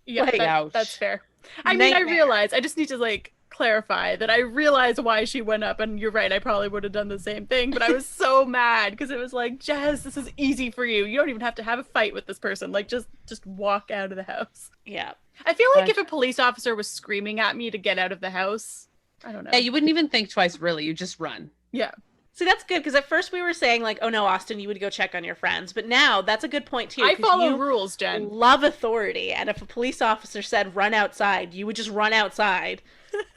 Yeah, like, that's fair. I mean, I realize, I just need to, like, clarify that I realize why she went up, and you're right, I probably would have done the same thing, but I was so mad, because it was like, Jess, this is easy for you. You don't even have to have a fight with this person. Like, just walk out of the house. Yeah. I feel like if a police officer was screaming at me to get out of the house, I don't know. Yeah, you wouldn't even think twice, really. You just run. Yeah. See, that's good, because at first we were saying, like, oh no, Austin, you would go check on your friends. But now, that's a good point, too. I follow rules, Jen. Love authority, and if a police officer said, run outside, you would just run outside.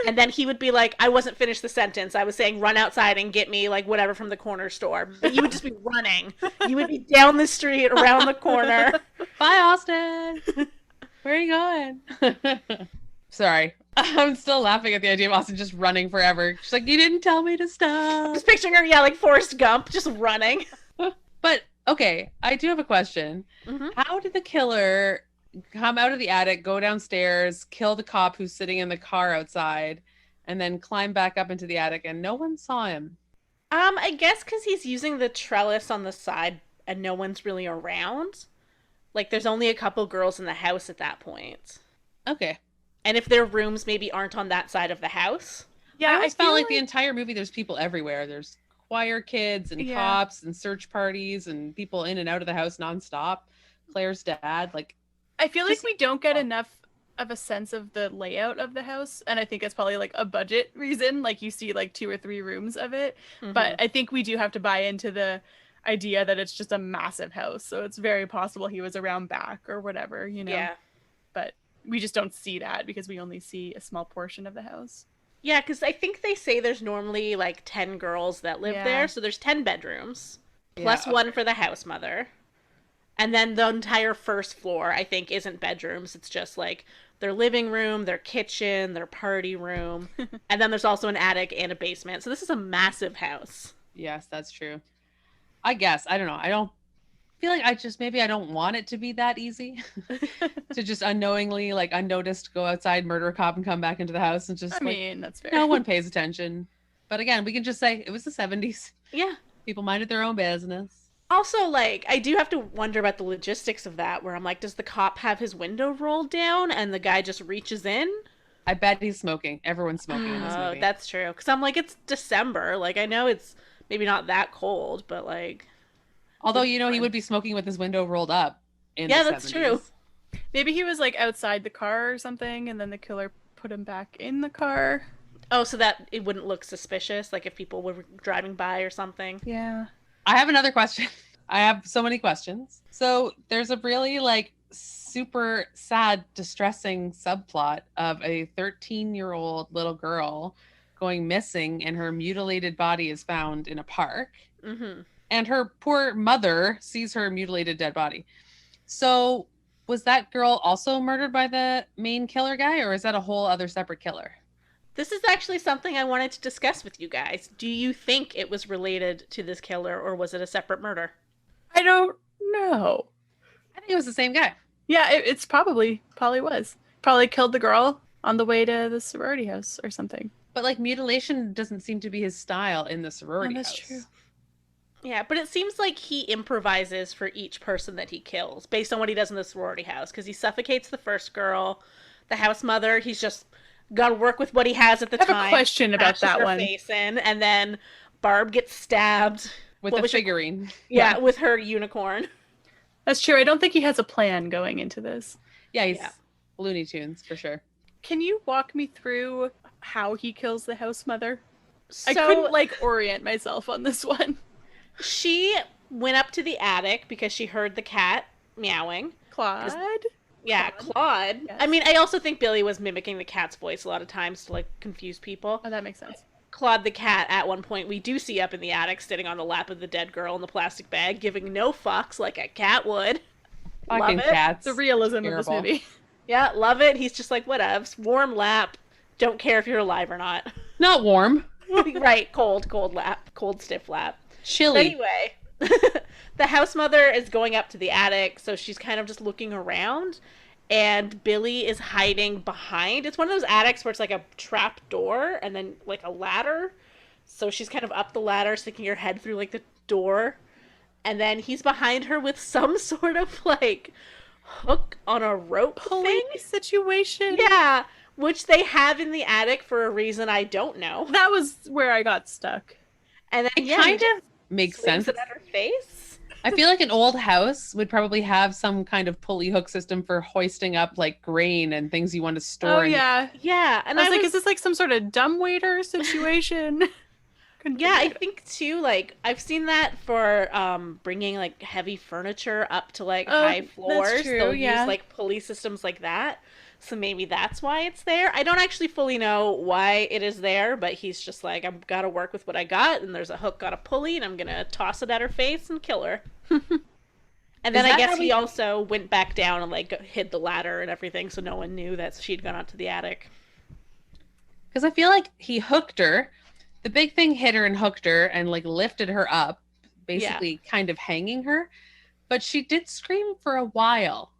And then he would be like, I wasn't finished the sentence. I was saying, run outside and get me, like, whatever from the corner store. But you would just be running. You would be down the street, around the corner. Bye, Austin. Where are you going? Sorry. I'm still laughing at the idea of Austin just running forever. She's like, you didn't tell me to stop. I'm just picturing her, like Forrest Gump, just running. But, okay, I do have a question. Mm-hmm. How did the killer come out of the attic, go downstairs, kill the cop who's sitting in the car outside, and then climb back up into the attic and no one saw him? I guess because he's using the trellis on the side and no one's really around. Like, there's only a couple girls in the house at that point. Okay. And if their rooms maybe aren't on that side of the house. Yeah, I felt like the entire movie, there's people everywhere. There's choir kids and cops and search parties and people in and out of the house nonstop. Claire's dad, like... I feel like we don't get enough of a sense of the layout of the house. And I think it's probably, like, a budget reason. Like, you see, like, 2 or 3 rooms of it. Mm-hmm. But I think we do have to buy into the idea that it's just a massive house. So it's very possible he was around back or whatever, you know? Yeah. But... we just don't see that because we only see a small portion of the house. Yeah, because I think they say there's normally like 10 girls that live there. So there's 10 bedrooms, plus one for the house mother. And then the entire first floor, I think, isn't bedrooms. It's just like their living room, their kitchen, their party room. And then there's also an attic and a basement. So this is a massive house. Yes, that's true. I guess. I don't know. I don't feel like I don't want it to be that easy to just unknowingly, like, unnoticed go outside, murder a cop and come back into the house and just, that's fair. No one pays attention. But again, we can just say it was the 70s. Yeah. People minded their own business. Also, like, I do have to wonder about the logistics of that, where I'm like, does the cop have his window rolled down and the guy just reaches in? I bet he's smoking. Everyone's smoking in this movie. Oh, that's true. Because I'm like, it's December. Like, I know it's maybe not that cold, but like. Although, he would be smoking with his window rolled up in Yeah, the that's 70s. true. Maybe he was like outside the car or something, and then the killer put him back in the car. Oh, so that it wouldn't look suspicious, like if people were driving by or something. Yeah. I have another question. I have so many questions. So there's a really like super sad, distressing subplot of a 13-year-old little girl going missing and her mutilated body is found in a park. Mm-hmm. And her poor mother sees her mutilated dead body. So was that girl also murdered by the main killer guy, or is that a whole other separate killer? This is actually something I wanted to discuss with you guys. Do you think it was related to this killer, or was it a separate murder? I don't know. I think it was the same guy. Yeah, it's probably was. Probably killed the girl on the way to the sorority house or something. But like mutilation doesn't seem to be his style in the sorority that's house. true. Yeah, but it seems like he improvises for each person that he kills based on what he does in the sorority house, because he suffocates the first girl, the house mother. He's just got to work with what he has at the time. I have a question about that her one. Face in, and then Barb gets stabbed With the figurine. Yeah, with her unicorn. That's true. I don't think he has a plan going into this. Yeah, he's Looney Tunes for sure. Can you walk me through how he kills the house mother? So, I couldn't like orient myself on this one. She went up to the attic because she heard the cat meowing. Claude? Yeah, Claude. Yes. I mean, I also think Billy was mimicking the cat's voice a lot of times to like confuse people. Oh, that makes sense. Claude the cat, at one point, we do see up in the attic sitting on the lap of the dead girl in the plastic bag, giving no fucks like a cat would. Fucking Love it. cats. The realism Terrible. of this movie. Yeah, love it. He's just like, whatevs. Warm lap. Don't care if you're alive or not. Not warm. Right, cold lap. Cold, stiff lap. Chilly. Anyway, the house mother is going up to the attic, so she's kind of just looking around, and Billy is hiding behind. It's one of those attics where it's like a trap door and then like a ladder. So she's kind of up the ladder, sticking her head through like the door, and then he's behind her with some sort of like hook on a rope Pulley thing. situation. Yeah, which they have in the attic for a reason I don't know. That was where I got stuck. And then It kind of makes sense. It at her face. I feel like an old house would probably have some kind of pulley hook system for hoisting up like grain and things you want to store. Oh, yeah. Yeah, and I was like, is this like some sort of dumbwaiter situation? Yeah, I think too, like, I've seen that for bringing like heavy furniture up to like high floors. That's true, They'll yeah. use like pulley systems like that. So maybe that's why it's there. I don't actually fully know why it is there, but he's just like, I've got to work with what I got, and there's a hook on a pulley, and I'm going to toss it at her face and kill her. And then I guess he also went back down and like hid the ladder and everything, so no one knew that she'd gone out to the attic. Because I feel like he hooked her. The big thing hit her and hooked her and like lifted her up, basically kind of hanging her. But she did scream for a while.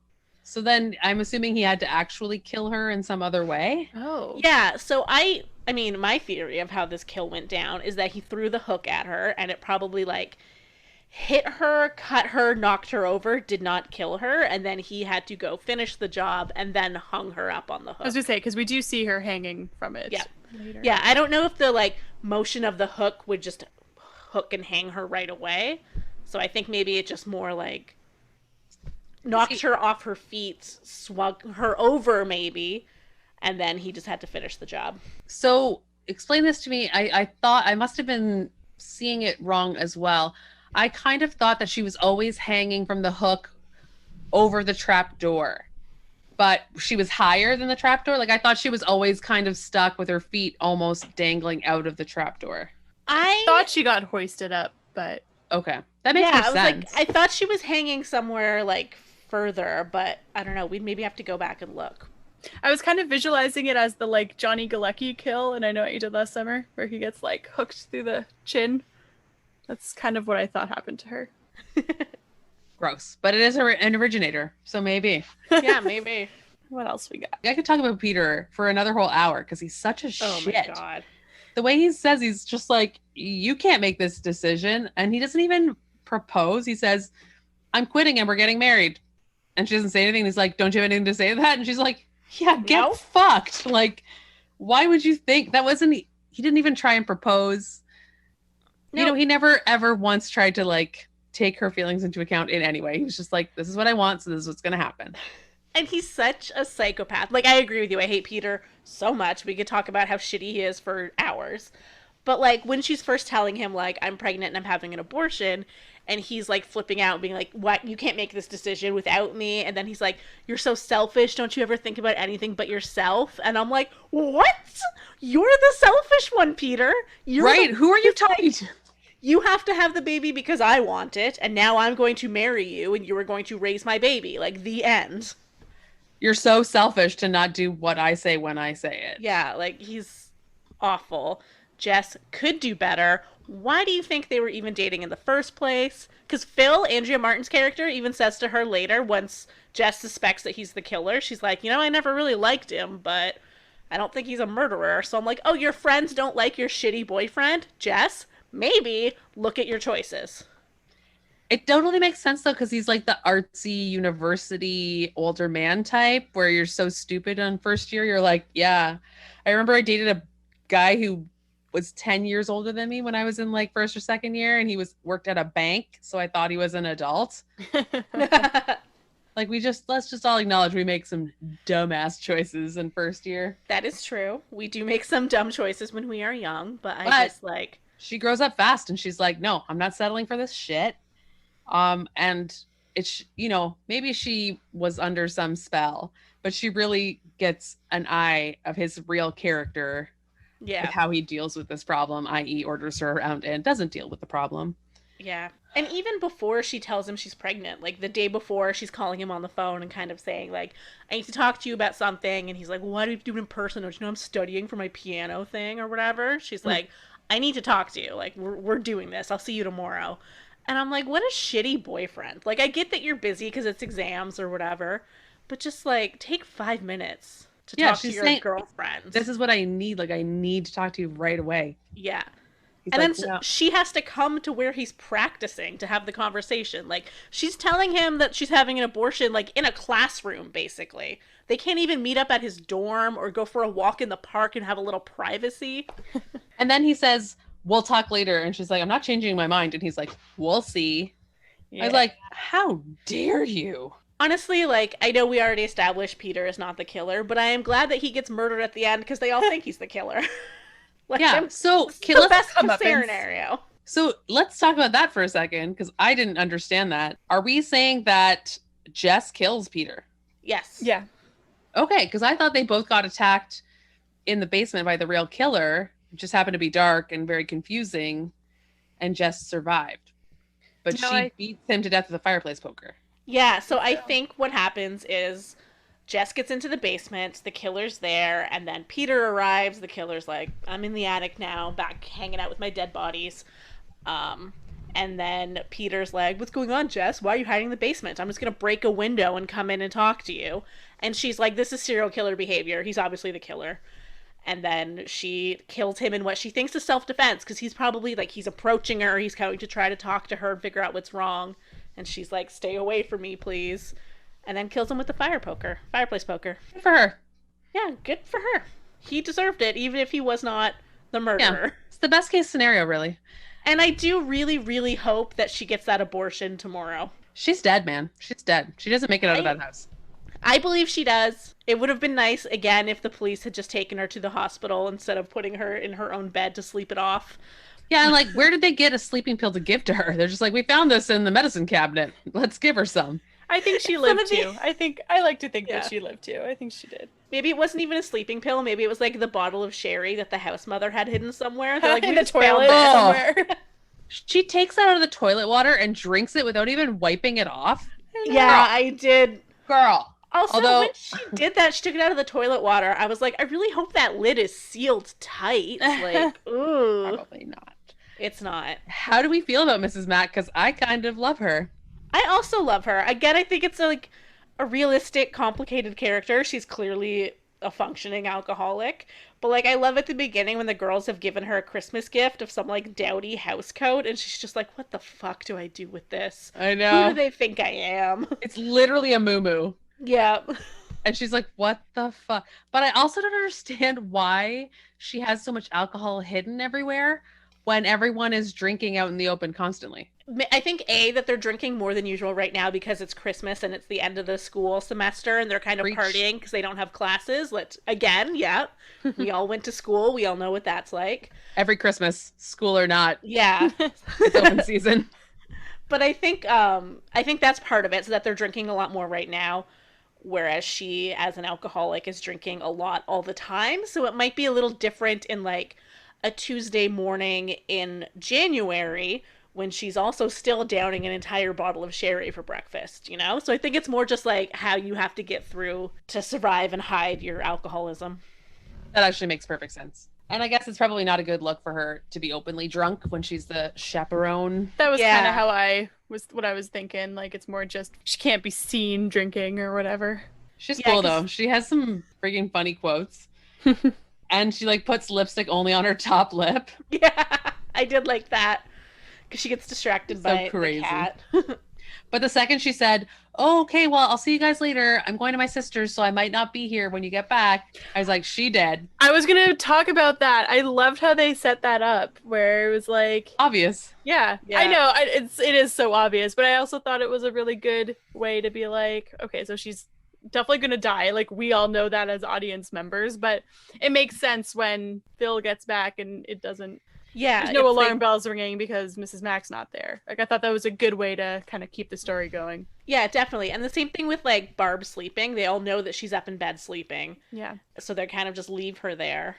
So then I'm assuming he had to actually kill her in some other way. Oh. Yeah, so I mean, my theory of how this kill went down is that he threw the hook at her and it probably like hit her, cut her, knocked her over, did not kill her, and then he had to go finish the job and then hung her up on the hook. I was going to say, because we do see her hanging from it. Yeah. Later. Yeah, I don't know if the like motion of the hook would just hook and hang her right away. So I think maybe it just more like knocked her off her feet, swung her over maybe, and then he just had to finish the job. So explain this to me. I thought I must have been seeing it wrong as well. I kind of thought that she was always hanging from the hook over the trap door, but she was higher than the trap door. Like I thought she was always kind of stuck with her feet almost dangling out of the trap door. I thought she got hoisted up, but okay, that makes more sense. Like, I thought she was hanging somewhere like further, but I don't know. We'd maybe have to go back and look. I was kind of visualizing it as the like Johnny Galecki kill, and I know what you did last summer, where he gets like hooked through the chin. That's kind of what I thought happened to her. Gross, but it is an originator, so maybe. Yeah, maybe. What else we got? I could talk about Peter for another whole hour because he's such a shit. Oh my god. The way he says, he's just like, you can't make this decision, and he doesn't even propose. He says, I'm quitting and we're getting married. And she doesn't say anything. He's like, don't you have anything to say to that? And she's like, yeah, get fucked. Like, why would you think that wasn't, he didn't even try and propose. You know, he never ever once tried to like take her feelings into account in any way. He was just like, this is what I want, so this is what's going to happen. And he's such a psychopath. Like, I agree with you. I hate Peter so much. We could talk about how shitty he is for hours. But, like, when she's first telling him, like, I'm pregnant and I'm having an abortion, and he's, like, flipping out and being like, what? You can't make this decision without me. And then he's like, you're so selfish. Don't you ever think about anything but yourself? And I'm like, what? You're the selfish one, Peter. You're right. Who are you talking to? You have to have the baby because I want it, and now I'm going to marry you, and you are going to raise my baby. Like, the end. You're so selfish to not do what I say when I say it. Yeah, like, he's awful. Jess could do better. Why do you think they were even dating in the first place? Because Phil, Andrea Martin's character, even says to her later, once Jess suspects that he's the killer, she's like, I never really liked him, but I don't think he's a murderer. So I'm like, oh, your friends don't like your shitty boyfriend? Jess, maybe look at your choices. It totally makes sense, though, because he's like the artsy university older man type where you're so stupid on first year. You're like, yeah. I remember I dated a guy who was 10 years older than me when I was in like first or second year, and he worked at a bank. So I thought he was an adult. Like, let's just all acknowledge we make some dumbass choices in first year. That is true. We do make some dumb choices when we are young, but I just like... She grows up fast and she's like, no, I'm not settling for this shit. And it's, maybe she was under some spell, but she really gets an eye of his real character. Yeah. With how he deals with this problem, i.e. orders her around and doesn't deal with the problem. Yeah. And even before she tells him she's pregnant, like the day before, she's calling him on the phone and kind of saying like, I need to talk to you about something. And he's like, well, why do we do it in person? Don't you know I'm studying for my piano thing or whatever? She's like, I need to talk to you. Like, we're doing this. I'll see you tomorrow. And I'm like, what a shitty boyfriend. Like, I get that you're busy because it's exams or whatever, but just, like, take 5 minutes to talk to your girlfriend. This is what I need. Like, I need to talk to you right away. Yeah. He's and like, then she has to come to where he's practicing to have the conversation. Like, she's telling him that she's having an abortion, like, in a classroom, basically. They can't even meet up at his dorm or go for a walk in the park and have a little privacy. And then he says, we'll talk later. And she's like, I'm not changing my mind. And he's like, we'll see. Yeah. I was like, how dare you? Honestly, like, I know we already established Peter is not the killer, but I am glad that he gets murdered at the end because they all think he's the killer. Like, yeah, so the best scenario. So let's talk about that for a second because I didn't understand that. Are we saying that Jess kills Peter? Yes. Yeah. Okay, because I thought they both got attacked in the basement by the real killer. It just happened to be dark and very confusing, and Jess survived. But she beats him to death with a fireplace poker. Yeah, so I think what happens is Jess gets into the basement, the killer's there, and then Peter arrives. The killer's like, I'm in the attic now, back hanging out with my dead bodies. And then Peter's like, what's going on, Jess? Why are you hiding in the basement? I'm just going to break a window and come in and talk to you. And she's like, this is serial killer behavior. He's obviously the killer. And then she kills him in what she thinks is self-defense because he's probably, like, he's approaching her. He's going to try to talk to her and figure out what's wrong. And she's like, stay away from me, please. And then kills him with the fireplace poker. Good for her. Yeah, good for her. He deserved it, even if he was not the murderer. Yeah, it's the best case scenario, really. And I do really, really hope that she gets that abortion tomorrow. She's dead, man. She's dead. She doesn't make it out of that house. I believe she does. It would have been nice, again, if the police had just taken her to the hospital instead of putting her in her own bed to sleep it off. Yeah, and like, where did they get a sleeping pill to give to her? They're just like, we found this in the medicine cabinet. Let's give her some. I think she lived too. I like to think that she lived too. I think she did. Maybe it wasn't even a sleeping pill. Maybe it was like the bottle of sherry that the house mother had hidden somewhere. They're like, in the toilet somewhere. She takes that out of the toilet water and drinks it without even wiping it off. Yeah, girl. I did. Girl. Also, when she did that, she took it out of the toilet water. I was like, I really hope that lid is sealed tight. Like, ooh. Probably not. It's not. How do we feel about Mrs. Mack? Because I kind of love her. I also love her. Again, I think it's like a realistic, complicated character. She's clearly a functioning alcoholic. But like, I love at the beginning when the girls have given her a Christmas gift of some like dowdy house coat, and she's just like, what the fuck do I do with this? I know. Who do they think I am? It's literally a muumuu. Yeah. And she's like, what the fuck? But I also don't understand why she has so much alcohol hidden everywhere. when everyone is drinking out in the open constantly? I think that they're drinking more than usual right now because it's Christmas and it's the end of the school semester and they're kind of Preach. partying because they don't have classes. Yeah, we all went to school. We all know what that's like. Every Christmas, school or not, Yeah. it's open season. But I think that's part of it, so that they're drinking a lot more right now, whereas she, as an alcoholic, is drinking a lot all the time. So it might be a little different in like a Tuesday morning in January when she's also still downing an entire bottle of sherry for breakfast, you know? So I think it's more just like how you have to get through to survive and hide your alcoholism. That actually makes perfect sense. And I guess it's probably not a good look for her to be openly drunk when she's the chaperone. That was Yeah. kind of what I was thinking. Like, it's more just she can't be seen drinking or whatever. She's Yeah, cool 'cause- though. She has some freaking funny quotes. And she like puts lipstick only on her top lip. Yeah, I did like that because she gets distracted So by crazy. the cat. But the second she said, "Oh, okay, well, I'll see you guys later. I'm going to my sister's, so I might not be here when you get back." I was like, she dead. I was gonna talk about that. I loved how they set that up, where it was like, Obvious. yeah, Yeah. I know, it is so obvious, but I also thought it was a really good way to be like, okay, so she's definitely gonna die. Like, we all know that as audience members, but it makes sense when Phil gets back and it doesn't. Yeah, There's no it's alarm like- bells ringing because Mrs. Mack's not there. Like, I thought that was a good way to kind of keep the story going. Yeah, definitely. And the same thing with like Barb sleeping. They all know that she's up in bed sleeping. Yeah. So they kind of just leave her there.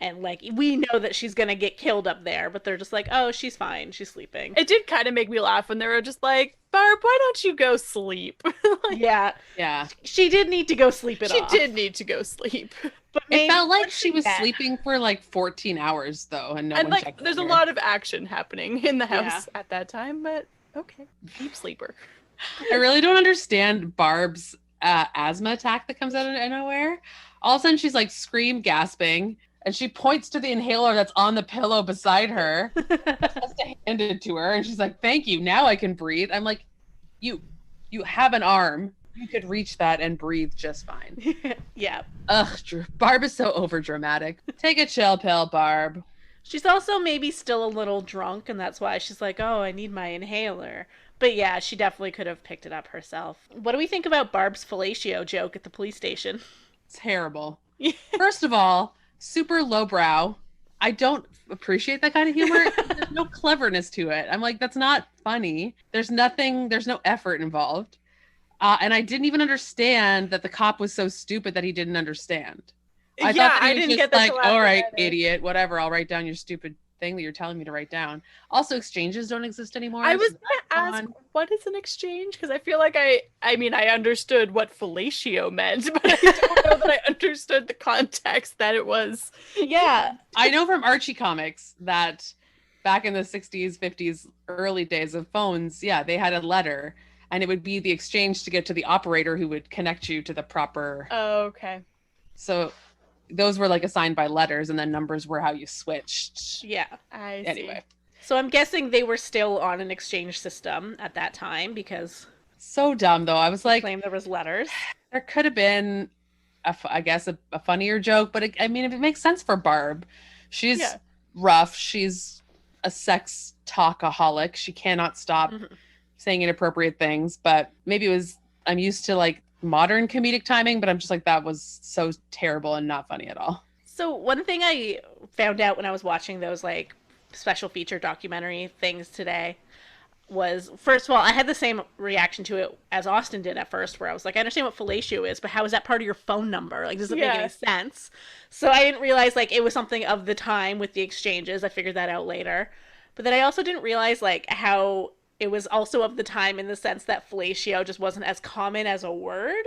And like we know that she's gonna get killed up there, but they're just like, oh, she's fine, she's sleeping. It did kind of make me laugh when they were just like, Barb, why don't you go sleep? Like, Yeah. Yeah. She did need to go sleep it she off. did need to go sleep. But It maybe felt like once she was get- sleeping for like 14 hours though, and no And one like, checked there's a on her. lot of action happening in the house at that time, but okay, deep sleeper. I really don't understand Barb's asthma attack that comes out of nowhere. All of a sudden, she's like gasping, and she points to the inhaler that's on the pillow beside her, has to hand it to her, and she's like, "Thank you. Now I can breathe." I'm like, "You have an arm. You could reach that and breathe just fine." Yeah. Ugh, Barb is so over dramatic. Take a chill pill, Barb. She's also maybe still a little drunk, and that's why she's like, oh, I need my inhaler. But yeah, she definitely could have picked it up herself. What do we think about Barb's fellatio joke at the police station? Terrible. First of all, super lowbrow. I don't appreciate that kind of humor. There's no cleverness to it. I'm like, that's not funny. There's no effort involved. And I didn't even understand that the cop was so stupid that he didn't understand. I thought that he was just like, all right, idiot, whatever. I'll write down your stupid thing that you're telling me to write down. Also, exchanges don't exist anymore. I was so gonna that's ask, gone. what is an exchange? Because I feel like I mean, I understood what fellatio meant, but I don't know that I understood the context that it was. Yeah. I know from Archie comics that back in the 60s, 50s, early days of phones, yeah, they had a letter, and it would be the exchange to get to the operator who would connect you to the proper. Oh, okay. So those were like assigned by letters, and then numbers were how you switched. Yeah. I see. Anyway, So I'm guessing they were still on an exchange system at that time because so dumb though. I was they like, claimed there was letters. there could have been, I guess, a funnier joke, but I mean, if it makes sense for Barb, she's Yeah. rough. She's a sex talkaholic. She cannot stop Mhm. saying inappropriate things, but maybe it was, I'm used to like modern comedic timing, but I'm just like, that was so terrible and not funny at all. So one thing I found out when I was watching those like special feature documentary things today was, first of all, I had the same reaction to it as Austin did at first, where I was like, I understand what fellatio is, but how is that part of your phone number? Like, does it make Yeah. any sense? So I didn't realize like it was something of the time with the exchanges. I figured that out later. But then I also didn't realize like how it was also of the time in the sense that fellatio just wasn't as common as a word.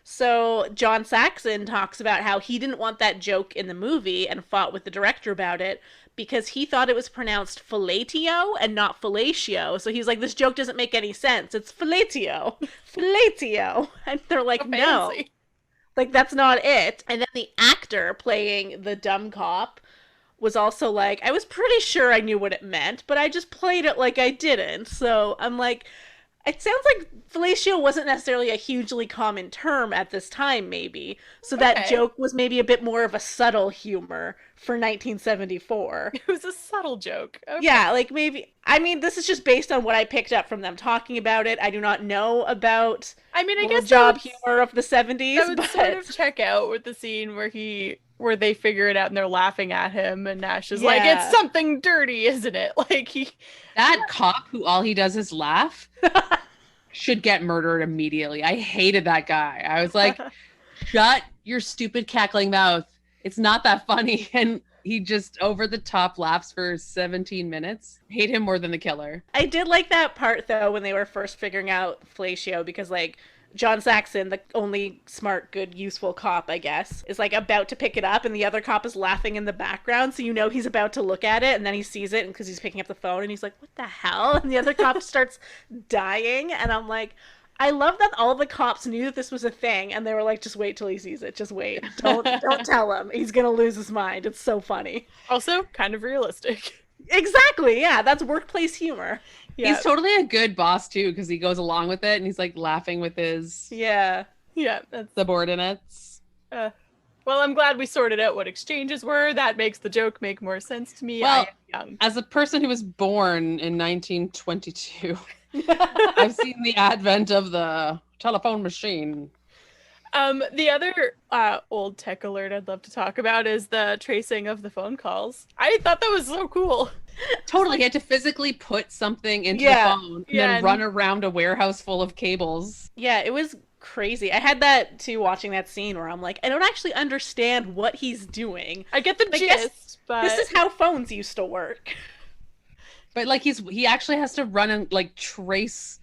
So John Saxon talks about how he didn't want that joke in the movie and fought with the director about it because he thought it was pronounced fellatio and not fellatio. So he's like, this joke doesn't make any sense. It's fellatio. Fellatio. And they're like, So no. fancy. Like, that's not it. And then the actor playing the dumb cop was also like, I was pretty sure I knew what it meant, but I just played it like I didn't. So I'm like, It sounds like fellatio wasn't necessarily a hugely common term at this time, maybe. So that Okay. joke was maybe a bit more of a subtle humor for 1974. It was a subtle joke. Okay. Yeah, like maybe. I mean, this is just based on what I picked up from them talking about it. I do not know about I mean, I guess blowjob humor of the that 70s, would but sort of check out with the scene where they figure it out and they're laughing at him, and Nash is like, "It's Yeah. something dirty, isn't it?" Like he. That cop who all he does is laugh should get murdered immediately. I hated that guy. I was like, shut your stupid cackling mouth. It's not that funny. And he just over the top laughs for 17 minutes. Hate him more than the killer. I did like that part though when they were first figuring out fellatio, because like John Saxon, the only smart, good, useful cop, I guess, is like about to pick it up, and the other cop is laughing in the background, so you know he's about to look at it, and then he sees it because he's picking up the phone, and he's like, "What the hell?" And the other cop starts dying, and I'm like, I love that all the cops knew that this was a thing, and they were like, "Just wait till he sees it. Just wait. Don't tell him. He's gonna lose his mind." It's so funny. Also, kind of realistic. Exactly. Yeah, that's workplace humor. Yeah. He's totally a good boss too, because he goes along with it and he's like laughing with his Yeah. Yeah, that's subordinates. well, I'm glad we sorted out what exchanges were. That makes the joke make more sense to me. Well, I am young. As a person who was born in 1922, I've seen the advent of the telephone machine. The other old tech alert I'd love to talk about is the tracing of the phone calls. I thought that was so cool. Totally. He had to physically put something into Yeah. the phone and Yeah, then and- run around a warehouse full of cables. Yeah, it was crazy. I had that too watching that scene where I'm like, I don't actually understand what he's doing. I get the I guess gist, but This is how phones used to work. But like he actually has to run and like trace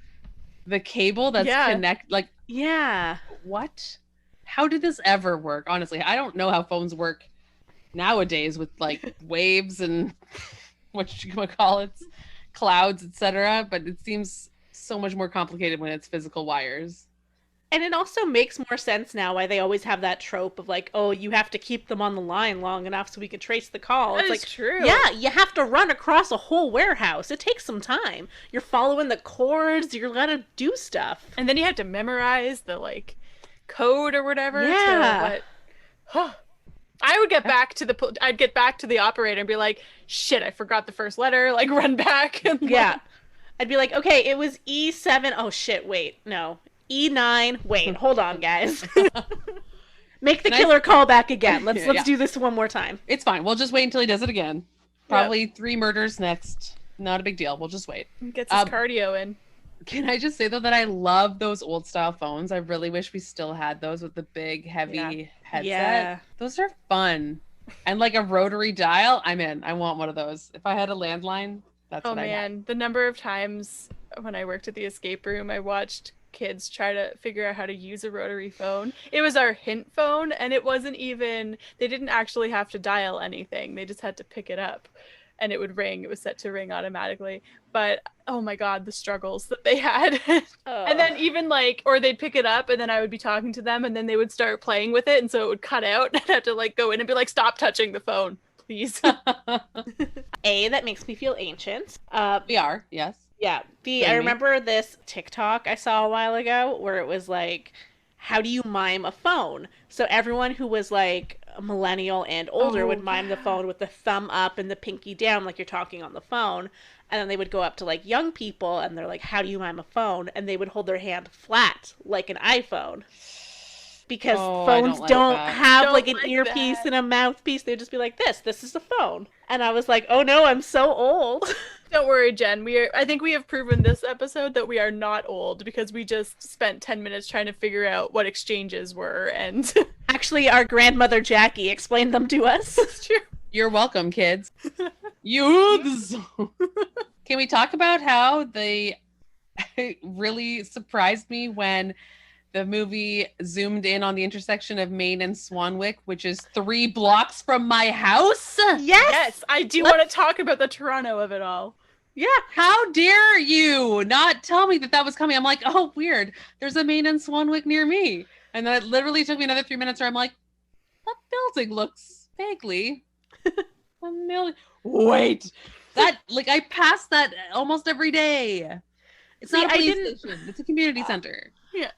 the cable that's Yeah. like Yeah. what? How did this ever work? Honestly, I don't know how phones work nowadays with like waves and what you call it, clouds, etc. But it seems so much more complicated when it's physical wires. And it also makes more sense now why they always have that trope of like, oh, you have to keep them on the line long enough so we can trace the call. that It's is like, true. yeah, you have to run across a whole warehouse. It takes some time. You're following the cords. You're gonna do stuff. And then you have to memorize the like code or whatever. Yeah. I would get back to I'd get back to the operator and be like, shit, I forgot the first letter. Like run back. And Yeah. I'd be like, okay, it was E7. Oh shit, wait, no. E9. Wait, hold on, guys. Make the Can I- killer call back again. Let's Yeah. do this one more time. It's fine. We'll just wait until he does it again. Probably 3 murders next. Not a big deal. We'll just wait. Gets his cardio in. Can I just say though that I love those old style phones? I really wish we still had those with the big heavy headset. Yeah. Those are fun. And like a rotary dial, I'm in. I want one of those. If I had a landline, that's Oh what I man, the number of times when I worked at the escape room, I watched kids try to figure out how to use a rotary phone. It was our hint phone, and it wasn't even, they didn't actually have to dial anything. They just had to pick it up and it would ring. It was set to ring automatically. But oh my god, the struggles that they had. And then even like, or they'd pick it up and then I would be talking to them and then they would start playing with it and so it would cut out and I'd have to like go in and be like, stop touching the phone, please. A, that makes me feel ancient. We are, yes. Yeah. B, I Blaming. remember this TikTok I saw a while ago where it was like, how do you mime a phone? So everyone who was like a millennial and older Oh, would mime the yeah. phone with the thumb up and the pinky down like you're talking on the phone. And then they would go up to like young people and they're like, how do you mime a phone? And they would hold their hand flat like an iPhone. Because Oh, I phones don't like don't that. have Don't like an like earpiece that. and a mouthpiece. They'd just be like, this is the phone. And I was like, oh no, I'm so old. Don't worry, Jen. I think we have proven this episode that we are not old because we just spent 10 minutes trying to figure out what exchanges were and Actually, our grandmother Jackie explained them to us. it's true. You're welcome, kids. Youths. Can we talk about how they really surprised me when the movie zoomed in on the intersection of Maine and Swanwick, which is 3 blocks from my house? Yes, I do want to talk about the Toronto of it all. Yeah. How dare you not tell me that was coming? I'm like, oh, weird. There's a Maine and Swanwick near me. And then it literally took me another 3 minutes where I'm like, that building looks vaguely familiar. Wait, that, like, I pass that almost every day. It's See, not a I police didn't- station. It's a community center.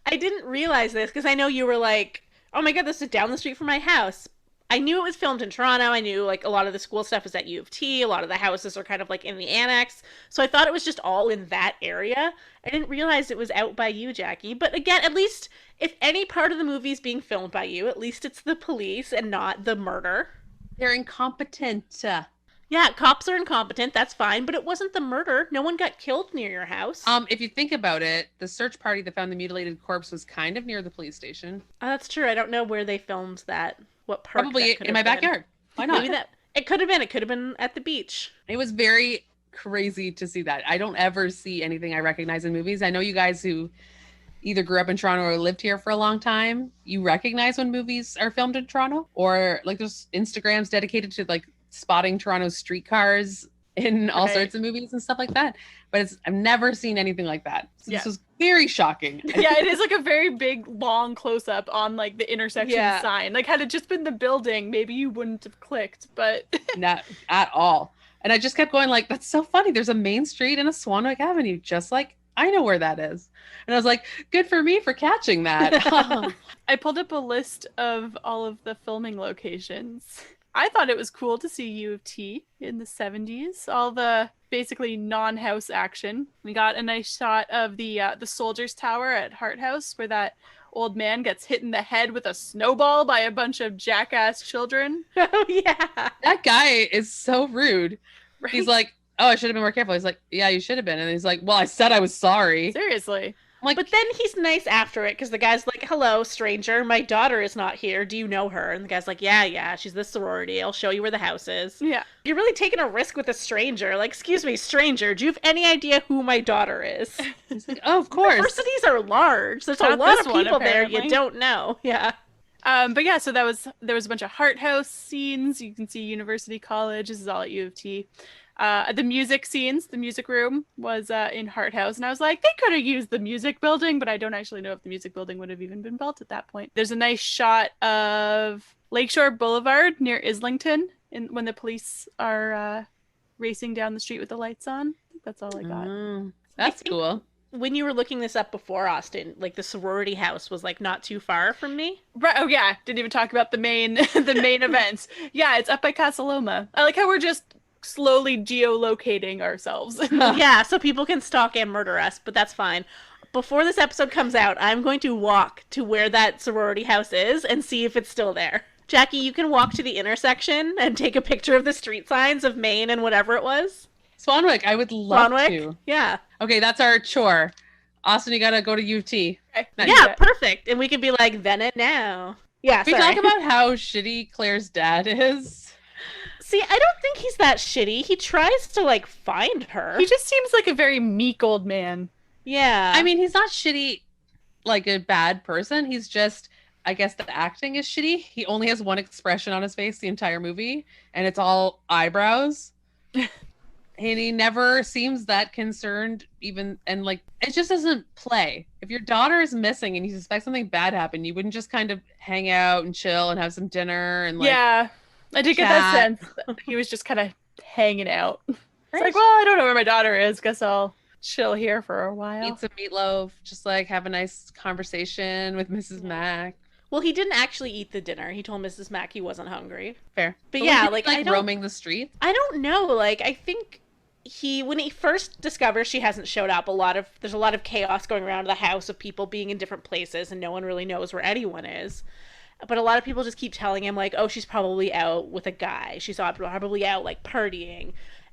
I didn't realize this because I know you were like, oh my god, this is down the street from my house. I knew it was filmed in Toronto. I knew like a lot of the school stuff is at U of T. A lot of the houses are kind of like in the annex. So I thought it was just all in that area. I didn't realize it was out by you, Jackie. But again, at least if any part of the movie is being filmed by you, at least it's the police and not the murder. They're incompetent. Yeah, cops are incompetent. That's fine. But it wasn't the murder. No one got killed near your house. If you think about it, the search party that found the mutilated corpse was kind of near the police station. That's true. I don't know where they filmed that. What park? Probably that could in my have been. backyard. Why not? Maybe that it could have been. It could have been at the beach. It was very crazy to see that. I don't ever see anything I recognize in movies. I know you guys who either grew up in Toronto or lived here for a long time, you recognize when movies are filmed in Toronto, or like there's Instagrams dedicated to like spotting Toronto's streetcars in all sorts of movies and stuff like that. But I've never seen anything like that. So this was very shocking. Yeah, it is like a very big, long close up on like the intersection sign. Like, had it just been the building, maybe you wouldn't have clicked, but not at all. And I just kept going like, that's so funny. There's a main street and a Swanwick Avenue, just like I know where that is. And I was like, good for me for catching that. I pulled up a list of all of the filming locations. I thought it was cool to see U of T in the 70s. All the basically non-house action. We got a nice shot of the Soldiers Tower at Hart House, where that old man gets hit in the head with a snowball by a bunch of jackass children. Oh yeah, that guy is so rude. Right? He's like, oh, I should have been more careful. He's like, yeah, you should have been. And he's like, well, I said I was sorry. Seriously. I'm like, but then he's nice after it because the guy's like, hello, stranger. My daughter is not here. Do you know her? And the guy's like, yeah, she's this sorority. I'll show you where the house is. Yeah. You're really taking a risk with a stranger. Like, excuse me, stranger, do you have any idea who my daughter is? He's like, oh, of course. Universities are large. There's a Not lot this of one, people there apparently. you don't know. Yeah. But yeah, so there was a bunch of Hart House scenes. You can see University College. This is all at U of T. The music scenes, the music room was in Hart House, and I was like, they could have used the music building, but I don't actually know if the music building would have even been built at that point. There's a nice shot of Lakeshore Boulevard near Islington, when the police are racing down the street with the lights on. I think that's all I got. That's cool. When you were looking this up before, Austin, like the sorority house was like not too far from me. Right. Oh yeah, didn't even talk about the main events. Yeah, it's up by Casa Loma. I like how we're just slowly geolocating ourselves. Yeah, so people can stalk and murder us, but that's fine. Before this episode comes out, I'm going to walk to where that sorority house is and see if it's still there. Jackie, you can walk to the intersection and take a picture of the street signs of Maine and whatever it was. Swanwick, I would love Swanwick? to. Yeah. Okay, that's our chore. Austin, you gotta go to U of T. Okay. Yeah, perfect. And we can be like, then and now. Yeah, We sorry. talk about how shitty Claire's dad is. See, I don't think he's that shitty. He tries to, like, find her. He just seems like a very meek old man. Yeah. I mean, he's not shitty like a bad person. He's just, I guess the acting is shitty. He only has one expression on his face the entire movie, and it's all eyebrows. And he never seems that concerned even, and like, it just doesn't play. If your daughter is missing and you suspect something bad happened, you wouldn't just kind of hang out and chill and have some dinner and like, yeah, I did get that chat. sense. That he was just kind of hanging out. It's Right. like, well, I don't know where my daughter is. Guess I'll chill here for a while. eat some meatloaf, just like have a nice conversation with Mrs. Mac. Well, he didn't actually eat the dinner. He told Mrs. Mack he wasn't hungry. Fair. But was yeah, he, like, I don't- roaming the streets. I don't know. Like, I think when he first discovers she hasn't showed up, there's a lot of chaos going around the house of people being in different places and no one really knows where anyone is. But a lot of people just keep telling him, like, oh, she's probably out with a guy. She's probably out, like, partying.